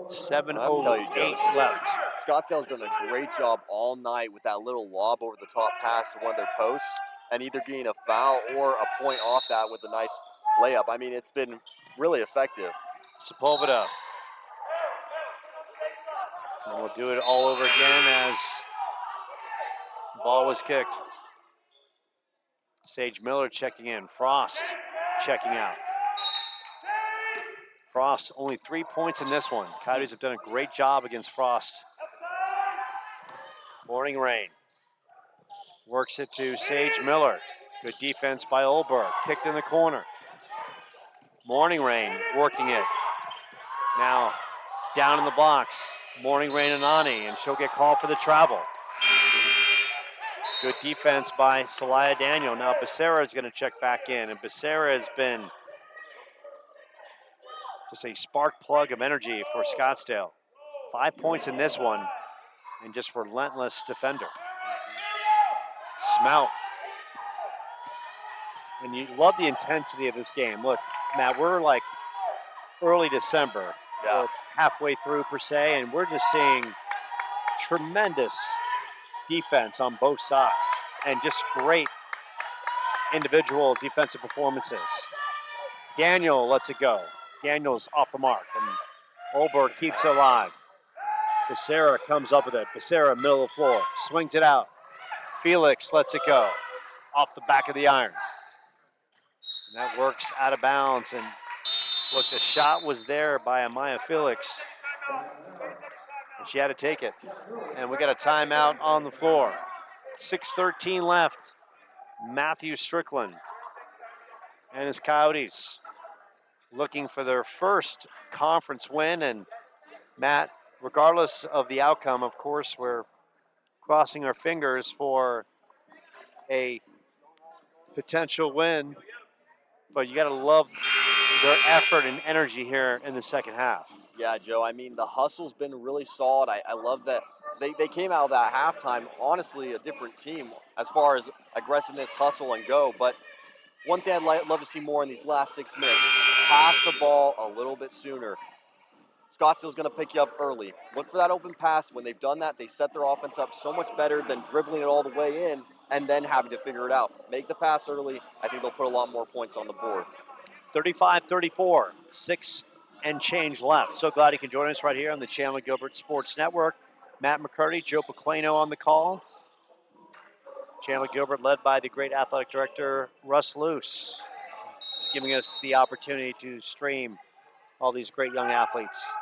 S2: 7:08 left.
S1: Scottsdale's done a great job all night with that little lob over the top pass to one of their posts, and either getting a foul or a point off that with a nice layup. I mean, it's been really effective.
S2: Sepulveda. And we'll do it all over again as the ball was kicked. Sage Miller checking in. Frost checking out. Frost only 3 points in this one. Coyotes have done a great job against Frost. Morning Rain works it to Sage Miller. Good defense by Olberg. Kicked in the corner. Morning Rain working it. Now down in the box. Morning Rain and Ani, and she'll get called for the travel. Good defense by Celaya Daniel. Now Becerra is going to check back in, and Becerra has been just a spark plug of energy for Scottsdale. 5 points in this one, and just relentless defender. Smout. And you love the intensity of this game. Look, Matt, we're like early December.
S1: Yeah.
S2: We're halfway through per se, and we're just seeing tremendous defense on both sides and just great individual defensive performances. Daniel lets it go. Daniel's off the mark, and Olberg keeps it alive. Becerra comes up with it. Becerra, middle of the floor, swings it out. Felix lets it go off the back of the iron. And that works out of bounds, and look, the shot was there by Amaya Felix, and she had to take it. And we got a timeout on the floor. 6:13 left. Matthew Strickland and his Coyotes looking for their first conference win. And Matt, regardless of the outcome, of course, we're crossing our fingers for a potential win, but you got to love their effort and energy here in the second half.
S1: Yeah, Joe, I mean, the hustle's been really solid. I love that they came out of that halftime, honestly, a different team as far as aggressiveness, hustle, and go. But one thing I'd love to see more in these last 6 minutes, pass the ball a little bit sooner. Scottsdale's going to pick you up early. Look for that open pass. When they've done that, they set their offense up so much better than dribbling it all the way in and then having to figure it out. Make the pass early. I think they'll put a lot more points on the board.
S2: 35-34, 6 and change left. So glad you can join us right here on the Chandler-Gilbert Sports Network. Matt McCurdy, Joe Pequeno on the call. Chandler-Gilbert led by the great athletic director, Russ Luce, giving us the opportunity to stream all these great young athletes,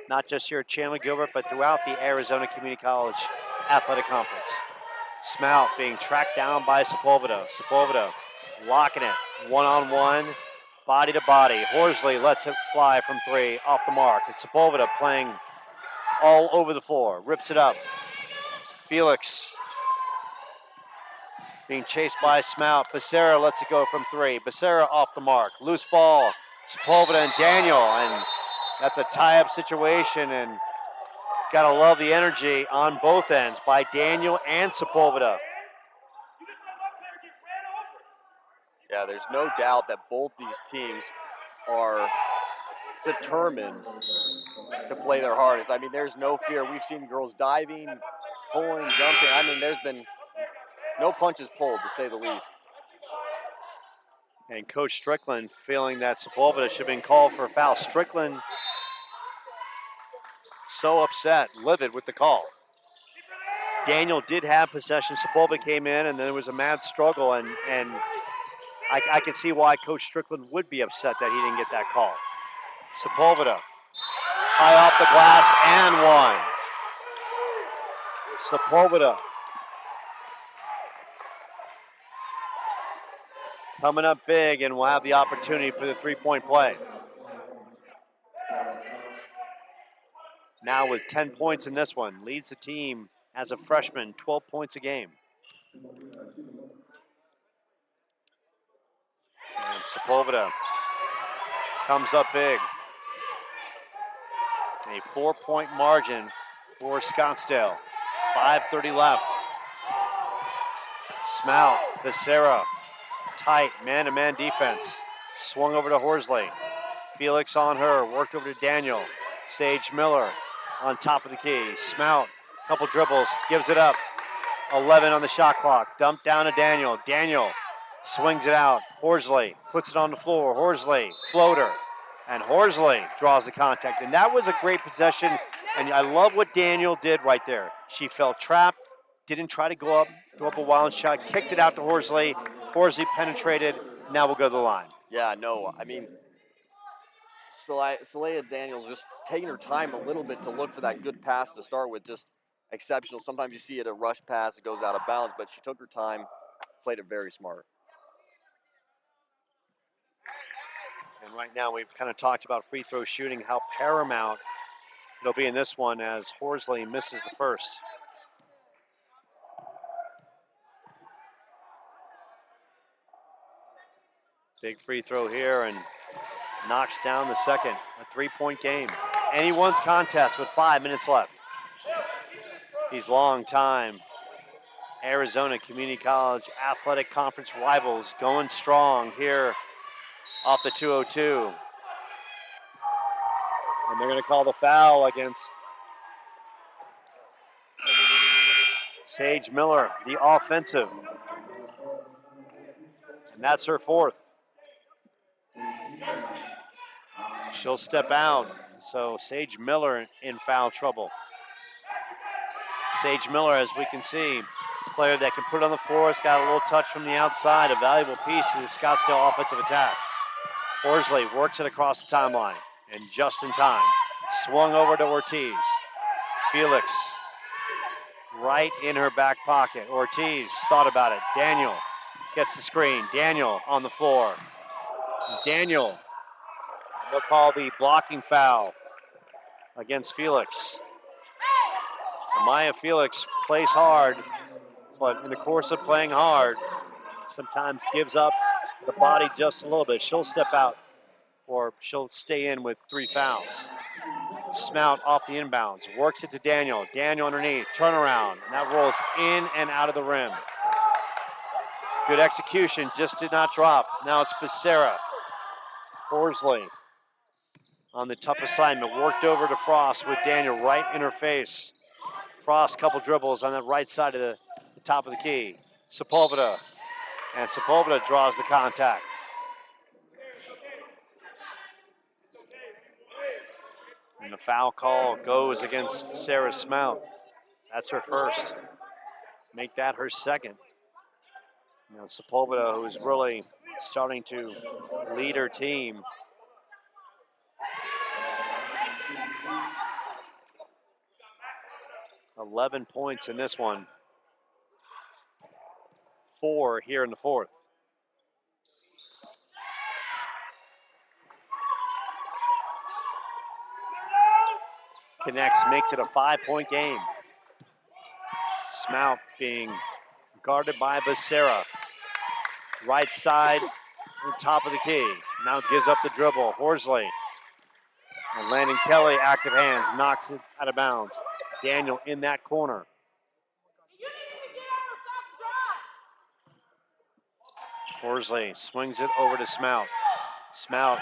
S2: not just here at Chandler-Gilbert, but throughout the Arizona Community College Athletic Conference. Smout being tracked down by Sepulveda. Sepulveda locking it, one-on-one, body to body. Horsley lets it fly from three, off the mark. And Sepulveda playing all over the floor, rips it up. Felix being chased by Smout. Becerra lets it go from three. Becerra off the mark. Loose ball. Sepulveda and Daniel. And That's a tie-up situation, and gotta love the energy on both ends by Daniel and Sepulveda.
S1: Yeah, there's no doubt that both these teams are determined to play their hardest. I mean, there's no fear. We've seen girls diving, pulling, jumping. I mean, there's been no punches pulled, to say the least.
S2: And Coach Strickland feeling that Sepulveda should have been called for a foul. Strickland so upset, livid with the call. Daniel did have possession. Sepulveda came in, and there was a mad struggle, and I can see why Coach Strickland would be upset that he didn't get that call. Sepulveda, high off the glass, and one. Sepulveda coming up big, and will have the opportunity for the three-point play. Now with 10 points in this one, leads the team as a freshman, 12 points a game. And Sepulveda comes up big. A 4-point margin for Scottsdale. 5:30 left. Smout, Becerra, tight man-to-man defense. Swung over to Horsley. Felix on her, worked over to Daniel. Sage Miller on top of the key. Smout, couple dribbles, gives it up. 11 on the shot clock. Dumped down to Daniel. Daniel swings it out. Horsley puts it on the floor. Horsley, floater. And Horsley draws the contact. And that was a great possession. And I love what Daniel did right there. She felt trapped, didn't try to go up a wild shot, kicked it out to Horsley. Horsley penetrated. Now we'll go to the line.
S1: Yeah, no, I mean, Saleha Daniels just taking her time a little bit to look for that good pass to start with, just exceptional. Sometimes you see it a rush pass, it goes out of bounds, but she took her time, played it very smart.
S2: And right now we've kind of talked about free throw shooting, how paramount it'll be in this one as Horsley misses the first. Big free throw here and knocks down the second. A 3-point game. Anyone's contest with 5 minutes left. These long-time Arizona Community College Athletic Conference rivals going strong here off the 202. And they're going to call the foul against Sage Miller, the offensive. And that's her fourth. She'll step out. So Sage Miller in foul trouble. Sage Miller, as we can see, player that can put it on the floor. It's got a little touch from the outside, a valuable piece to the Scottsdale offensive attack. Horsley works it across the timeline, and just in time. Swung over to Ortiz. Felix right in her back pocket. Ortiz thought about it. Daniel gets the screen. Daniel on the floor. Daniel, they'll call the blocking foul against Felix. Amaya Felix plays hard, but in the course of playing hard, sometimes gives up the body just a little bit. She'll step out or she'll stay in with 3 fouls. Smout off the inbounds, works it to Daniel. Daniel underneath, turnaround, and that rolls in and out of the rim. Good execution, just did not drop. Now it's Becerra. Horsley on the tough assignment, worked over to Frost with Daniel right in her face. Frost, couple dribbles on the right side of the top of the key. Sepulveda, and Sepulveda draws the contact. And the foul call goes against Sarah Smout. That's her first. Make that her second. You know, Sepulveda, who is really starting to lead her team. $11 points in this one. 4 here in the fourth. Connects, makes it a 5-point game. Smout being guarded by Becerra. Right side, on top of the key. Now gives up the dribble. Horsley. And Landon Kelly, active hands, knocks it out of bounds. Daniel in that corner. Horsley swings it over to Smout. Smout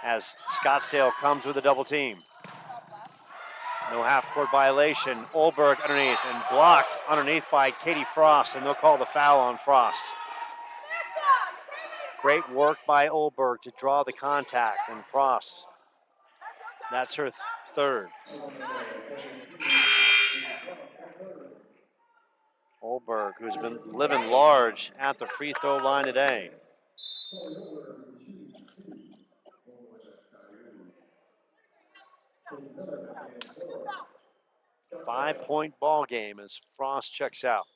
S2: as Scottsdale comes with a double team. No half-court violation. Olberg underneath and blocked underneath by Katie Frost, and they'll call the foul on Frost. Great work by Olberg to draw the contact, and Frost, that's her third. Olberg, who's been living large at the free throw line today. Five-point ball game as Frost checks out.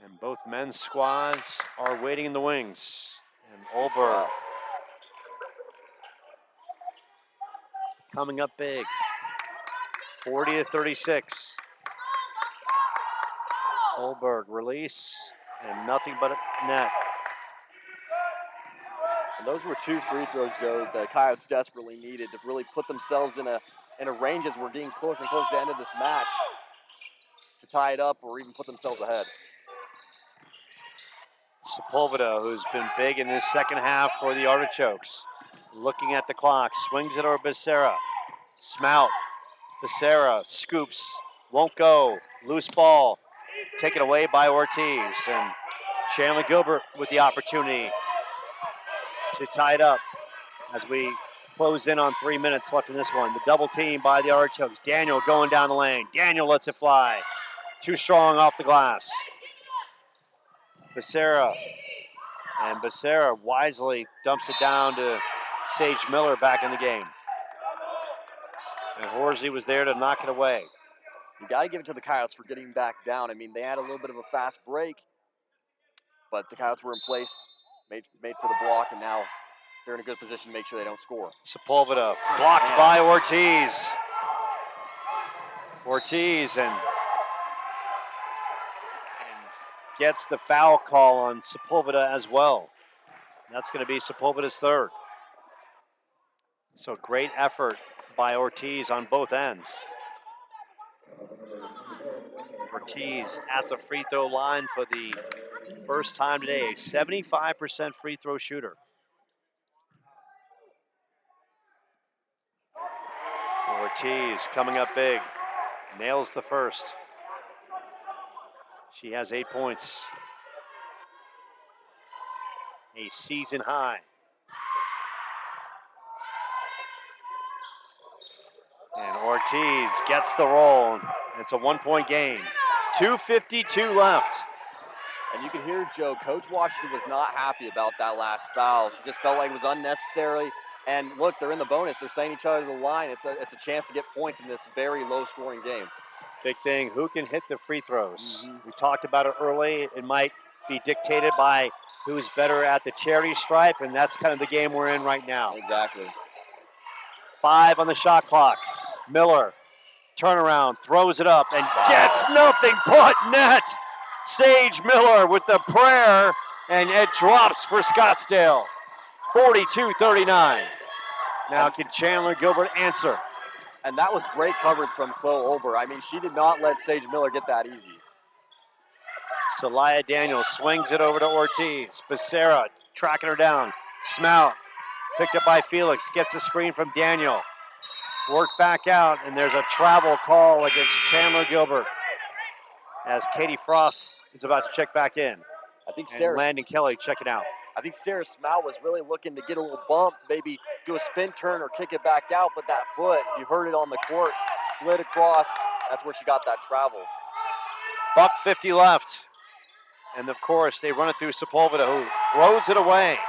S2: And both men's squads are waiting in the wings. And Olberg coming up big. 40-36. Olberg release and nothing but a net.
S1: And those were 2 free throws, Joe, the Coyotes desperately needed to really put themselves in a range as we're getting closer and closer to the end of this match to tie it up or even put themselves ahead.
S2: Sepulveda, who's been big in this second half for the Artichokes. Looking at the clock, swings it over Becerra. Smout, Becerra scoops, won't go, loose ball, taken away by Ortiz. And Chandler-Gilbert with the opportunity to tie it up as we close in on 3 minutes left in this one. The double team by the Artichokes. Daniel going down the lane. Daniel lets it fly. Too strong off the glass. Becerra. And Becerra wisely dumps it down to Sage Miller back in the game. And Horsley was there to knock it away.
S1: You got to give it to the Coyotes for getting back down. I mean, they had a little bit of a fast break, but the Coyotes were in place, made for the block, and now they're in a good position to make sure they don't score.
S2: Sepulveda blocked by Ortiz. Ortiz and gets the foul call on Sepulveda as well. That's going to be Sepulveda's third. So great effort by Ortiz on both ends. Ortiz at the free throw line for the first time today, a 75% free throw shooter. Ortiz coming up big, nails the first. She has 8 points, a season high. And Ortiz gets the roll. It's a 1-point game. 2:52 left.
S1: And you can hear, Joe, Coach Washington was not happy about that last foul. She just felt like it was unnecessary. And look, they're in the bonus. They're sending each other to the line. It's a chance to get points in this very low-scoring game.
S2: Big thing, who can hit the free throws? We talked about it early. It might be dictated by who's better at the charity stripe, and that's kind of the game we're in right now.
S1: Exactly.
S2: 5 on the shot clock. Miller, turnaround, throws it up, and gets nothing but net. Sage Miller with the prayer, and it drops for Scottsdale. 42-39. Now can Chandler-Gilbert answer?
S1: And that was great coverage from Chloe Olberg. I mean, she did not let Sage Miller get that easy.
S2: Celaya Daniels swings it over to Ortiz. Becerra tracking her down. Smout picked up by Felix, gets the screen from Daniel. Work back out, and there's a travel call against Chandler-Gilbert as Katie Frost is about to check back in.
S1: I think
S2: and Landon Kelly checking out.
S1: I think Sarah Smout was really looking to get a little bump, maybe do a spin turn or kick it back out, but that foot, you heard it on the court, slid across. That's where she got that travel.
S2: $1:50 left. And of course, they run it through Sepulveda, who throws it away.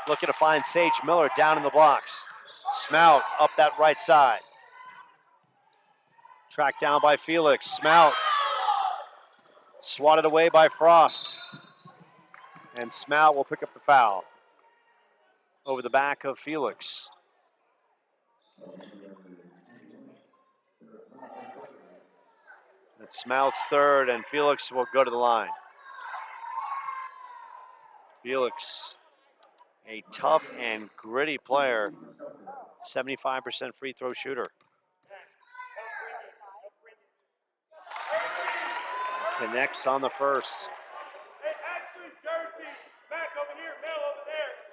S2: Looking to find Sage Miller down in the blocks. Smout up that right side. Tracked down by Felix. Smout swatted away by Frost. And Smout will pick up the foul over the back of Felix. That's Smout's third, and Felix will go to the line. Felix A tough and gritty player, 75% free throw shooter. Connects on the first.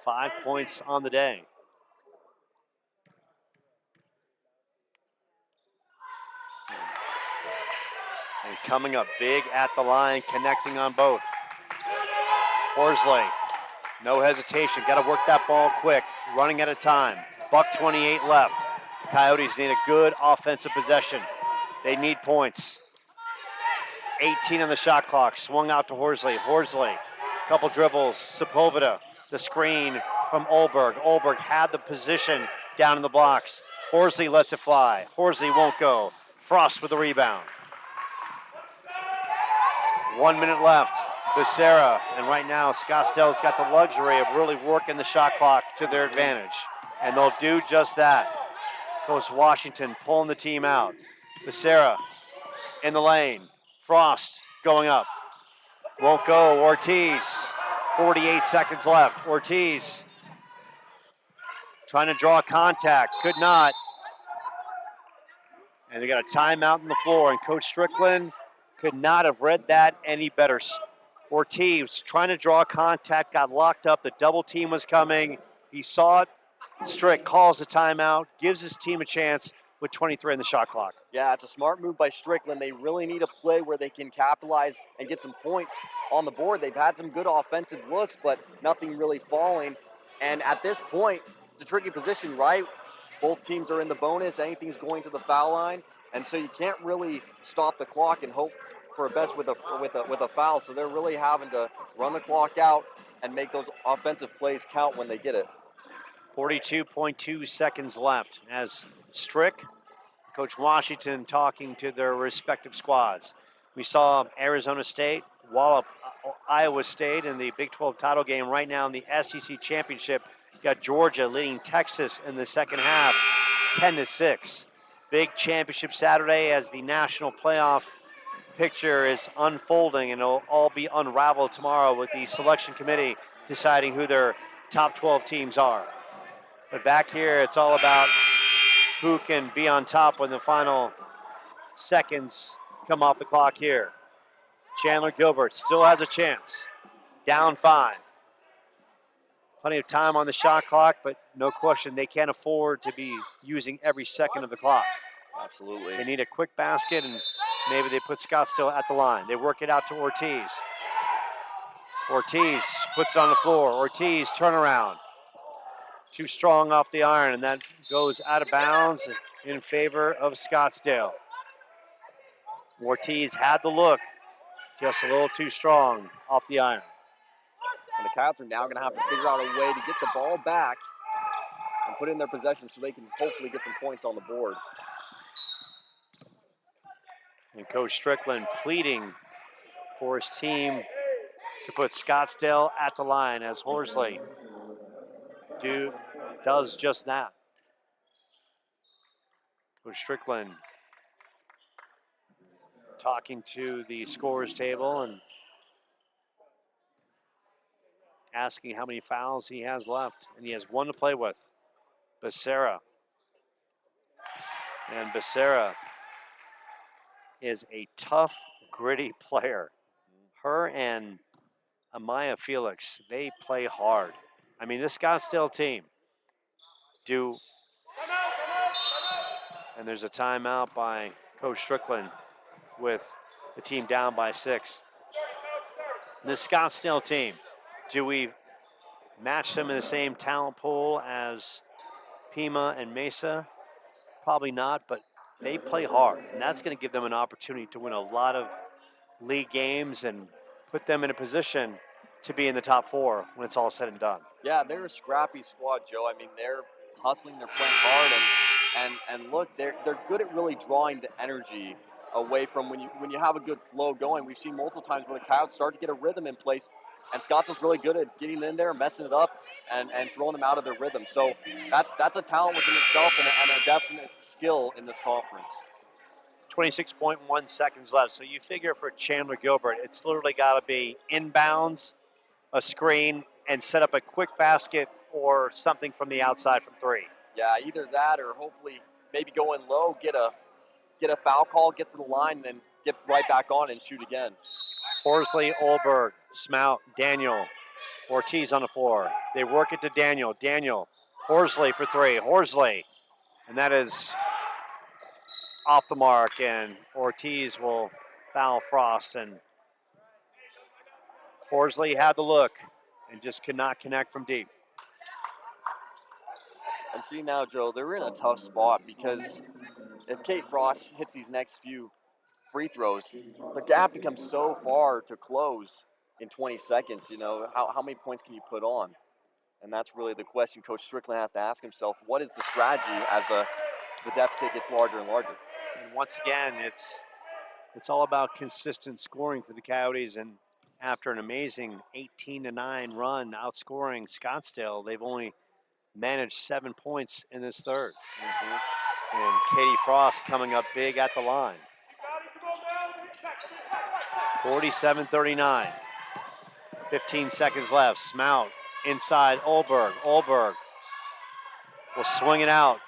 S2: 5 points on the day. And coming up big at the line, connecting on both. Horsley, no hesitation, got to work that ball quick, running out of time. $1:28 left. Coyotes need a good offensive possession. They need points. 18 on the shot clock, swung out to Horsley. Horsley, couple dribbles, Sepulveda, the screen from Olberg. Olberg had the position down in the blocks. Horsley lets it fly. Horsley won't go. Frost with the rebound. 1 minute left. Becerra, and right now Scottsdale's got the luxury of really working the shot clock to their advantage, and they'll do just that. Coach Washington pulling the team out. Becerra in the lane. Frost going up. Won't go. Ortiz. 48 seconds left. Ortiz trying to draw contact. Could not. And they got a timeout on the floor, and Coach Strickland could not have read that any better. Ortiz trying to draw contact, got locked up. The double team was coming. He saw it. Strick calls the timeout, gives his team a chance with 23 in the shot clock.
S1: Yeah, it's a smart move by Strickland. They really need a play where they can capitalize and get some points on the board. They've had some good offensive looks, but nothing really falling. And at this point, it's a tricky position, right? Both teams are in the bonus. Anything's going to the foul line. And so you can't really stop the clock and hope for a best with a foul. So they're really having to run the clock out and make those offensive plays count when they get it.
S2: 42.2 seconds left as Strick, Coach Washington talking to their respective squads. We saw Arizona State wallop Iowa State in the Big 12 title game. Right now in the SEC championship, you got Georgia leading Texas in the second half, 10-6. Big championship Saturday as the national playoff picture is unfolding, and it'll all be unraveled tomorrow with the selection committee deciding who their top 12 teams are. But back here, it's all about who can be on top when the final seconds come off the clock here. Chandler-Gilbert still has a chance. Down 5. Plenty of time on the shot clock, but no question they can't afford to be using every second of the clock.
S1: Absolutely.
S2: They need a quick basket, and maybe they put Scottsdale at the line. They work it out to Ortiz. Ortiz puts it on the floor. Ortiz turnaround. Too strong off the iron, and that goes out of bounds in favor of Scottsdale. Ortiz had the look, just a little too strong off the iron.
S1: And the Coyotes are now going to have to figure out a way to get the ball back and put it in their possession so they can hopefully get some points on the board.
S2: And Coach Strickland pleading for his team to put Scottsdale at the line as Horsley does just that. Coach Strickland talking to the scorers table and asking how many fouls he has left, and he has one to play with. Becerra. And Becerra is a tough, gritty player. Her and Amaya Felix, they play hard. I mean, this Scottsdale team and there's a timeout by Coach Strickland with the team down by 6. This Scottsdale team, do we match them in the same talent pool as Pima and Mesa? Probably not, but they play hard, and that's going to give them an opportunity to win a lot of league games and put them in a position to be in the top 4 when it's all said and done.
S1: Yeah, they're a scrappy squad, Joe. I mean, they're hustling, they're playing hard, and look, they're good at really drawing the energy away from when you have a good flow going. We've seen multiple times where the Coyotes start to get a rhythm in place, and Scottsdale's really good at getting in there, messing it up, and throwing them out of their rhythm. So that's a talent within itself and a definite skill in this conference.
S2: 26.1 seconds left. So you figure for Chandler-Gilbert, it's literally got to be inbounds, a screen, and set up a quick basket or something from the outside from three.
S1: Yeah, either that or hopefully maybe go in low, get a foul call, get to the line, then get right back on and shoot again.
S2: Horsley, Olberg, Smout, Daniel, Ortiz on the floor. They work it to Daniel. Daniel, Horsley for three. Horsley, and that is off the mark, and Ortiz will foul Frost, and Horsley had the look and just could not connect from deep.
S1: And see now, Joe, they're in a tough spot because if Kate Frost hits these next few free throws, the gap becomes so far to close in 20 seconds. You know, how many points can you put on? And that's really the question Coach Strickland has to ask himself. What is the strategy as the deficit gets larger and larger?
S2: And once again, it's all about consistent scoring for the Coyotes, and after an amazing 18-9 run outscoring Scottsdale, they've only managed 7 points in this third. And Katie Frost coming up big at the line. 47-39. 15 seconds left. Smout inside Olberg. Olberg will swing it out.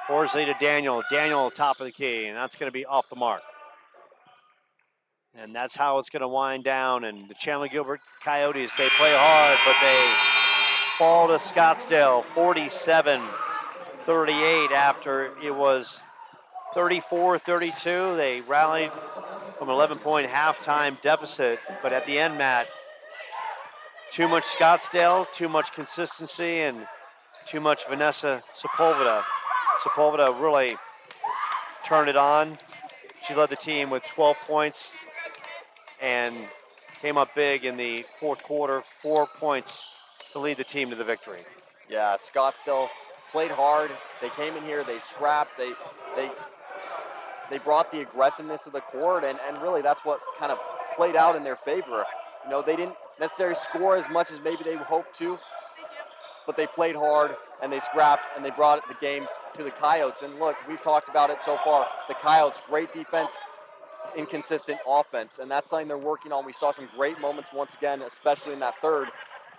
S2: Horsley to Daniel. Daniel top of the key, and that's going to be off the mark. And that's how it's going to wind down. And the Chandler-Gilbert Coyotes, they play hard, but they fall to Scottsdale 47-38 after it was 34-32. They rallied from an 11-point halftime deficit, but at the end, Matt, too much Scottsdale, too much consistency, and too much Vanessa Sepulveda. Sepulveda really turned it on. She led the team with 12 points and came up big in the fourth quarter, 4 points to lead the team to the victory.
S1: Yeah, Scottsdale played hard. They came in here, they scrapped, they brought the aggressiveness to the court, and really that's what kind of played out in their favor. You know, they didn't necessarily score as much as maybe they hoped to, but they played hard and they scrapped and they brought the game to the Coyotes. And look, we've talked about it so far. The Coyotes, great defense, inconsistent offense, and that's something they're working on. We saw some great moments once again, especially in that third,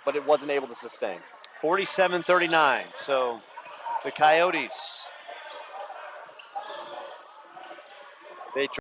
S1: but it wasn't able to sustain.
S2: 47-39, so the Coyotes, they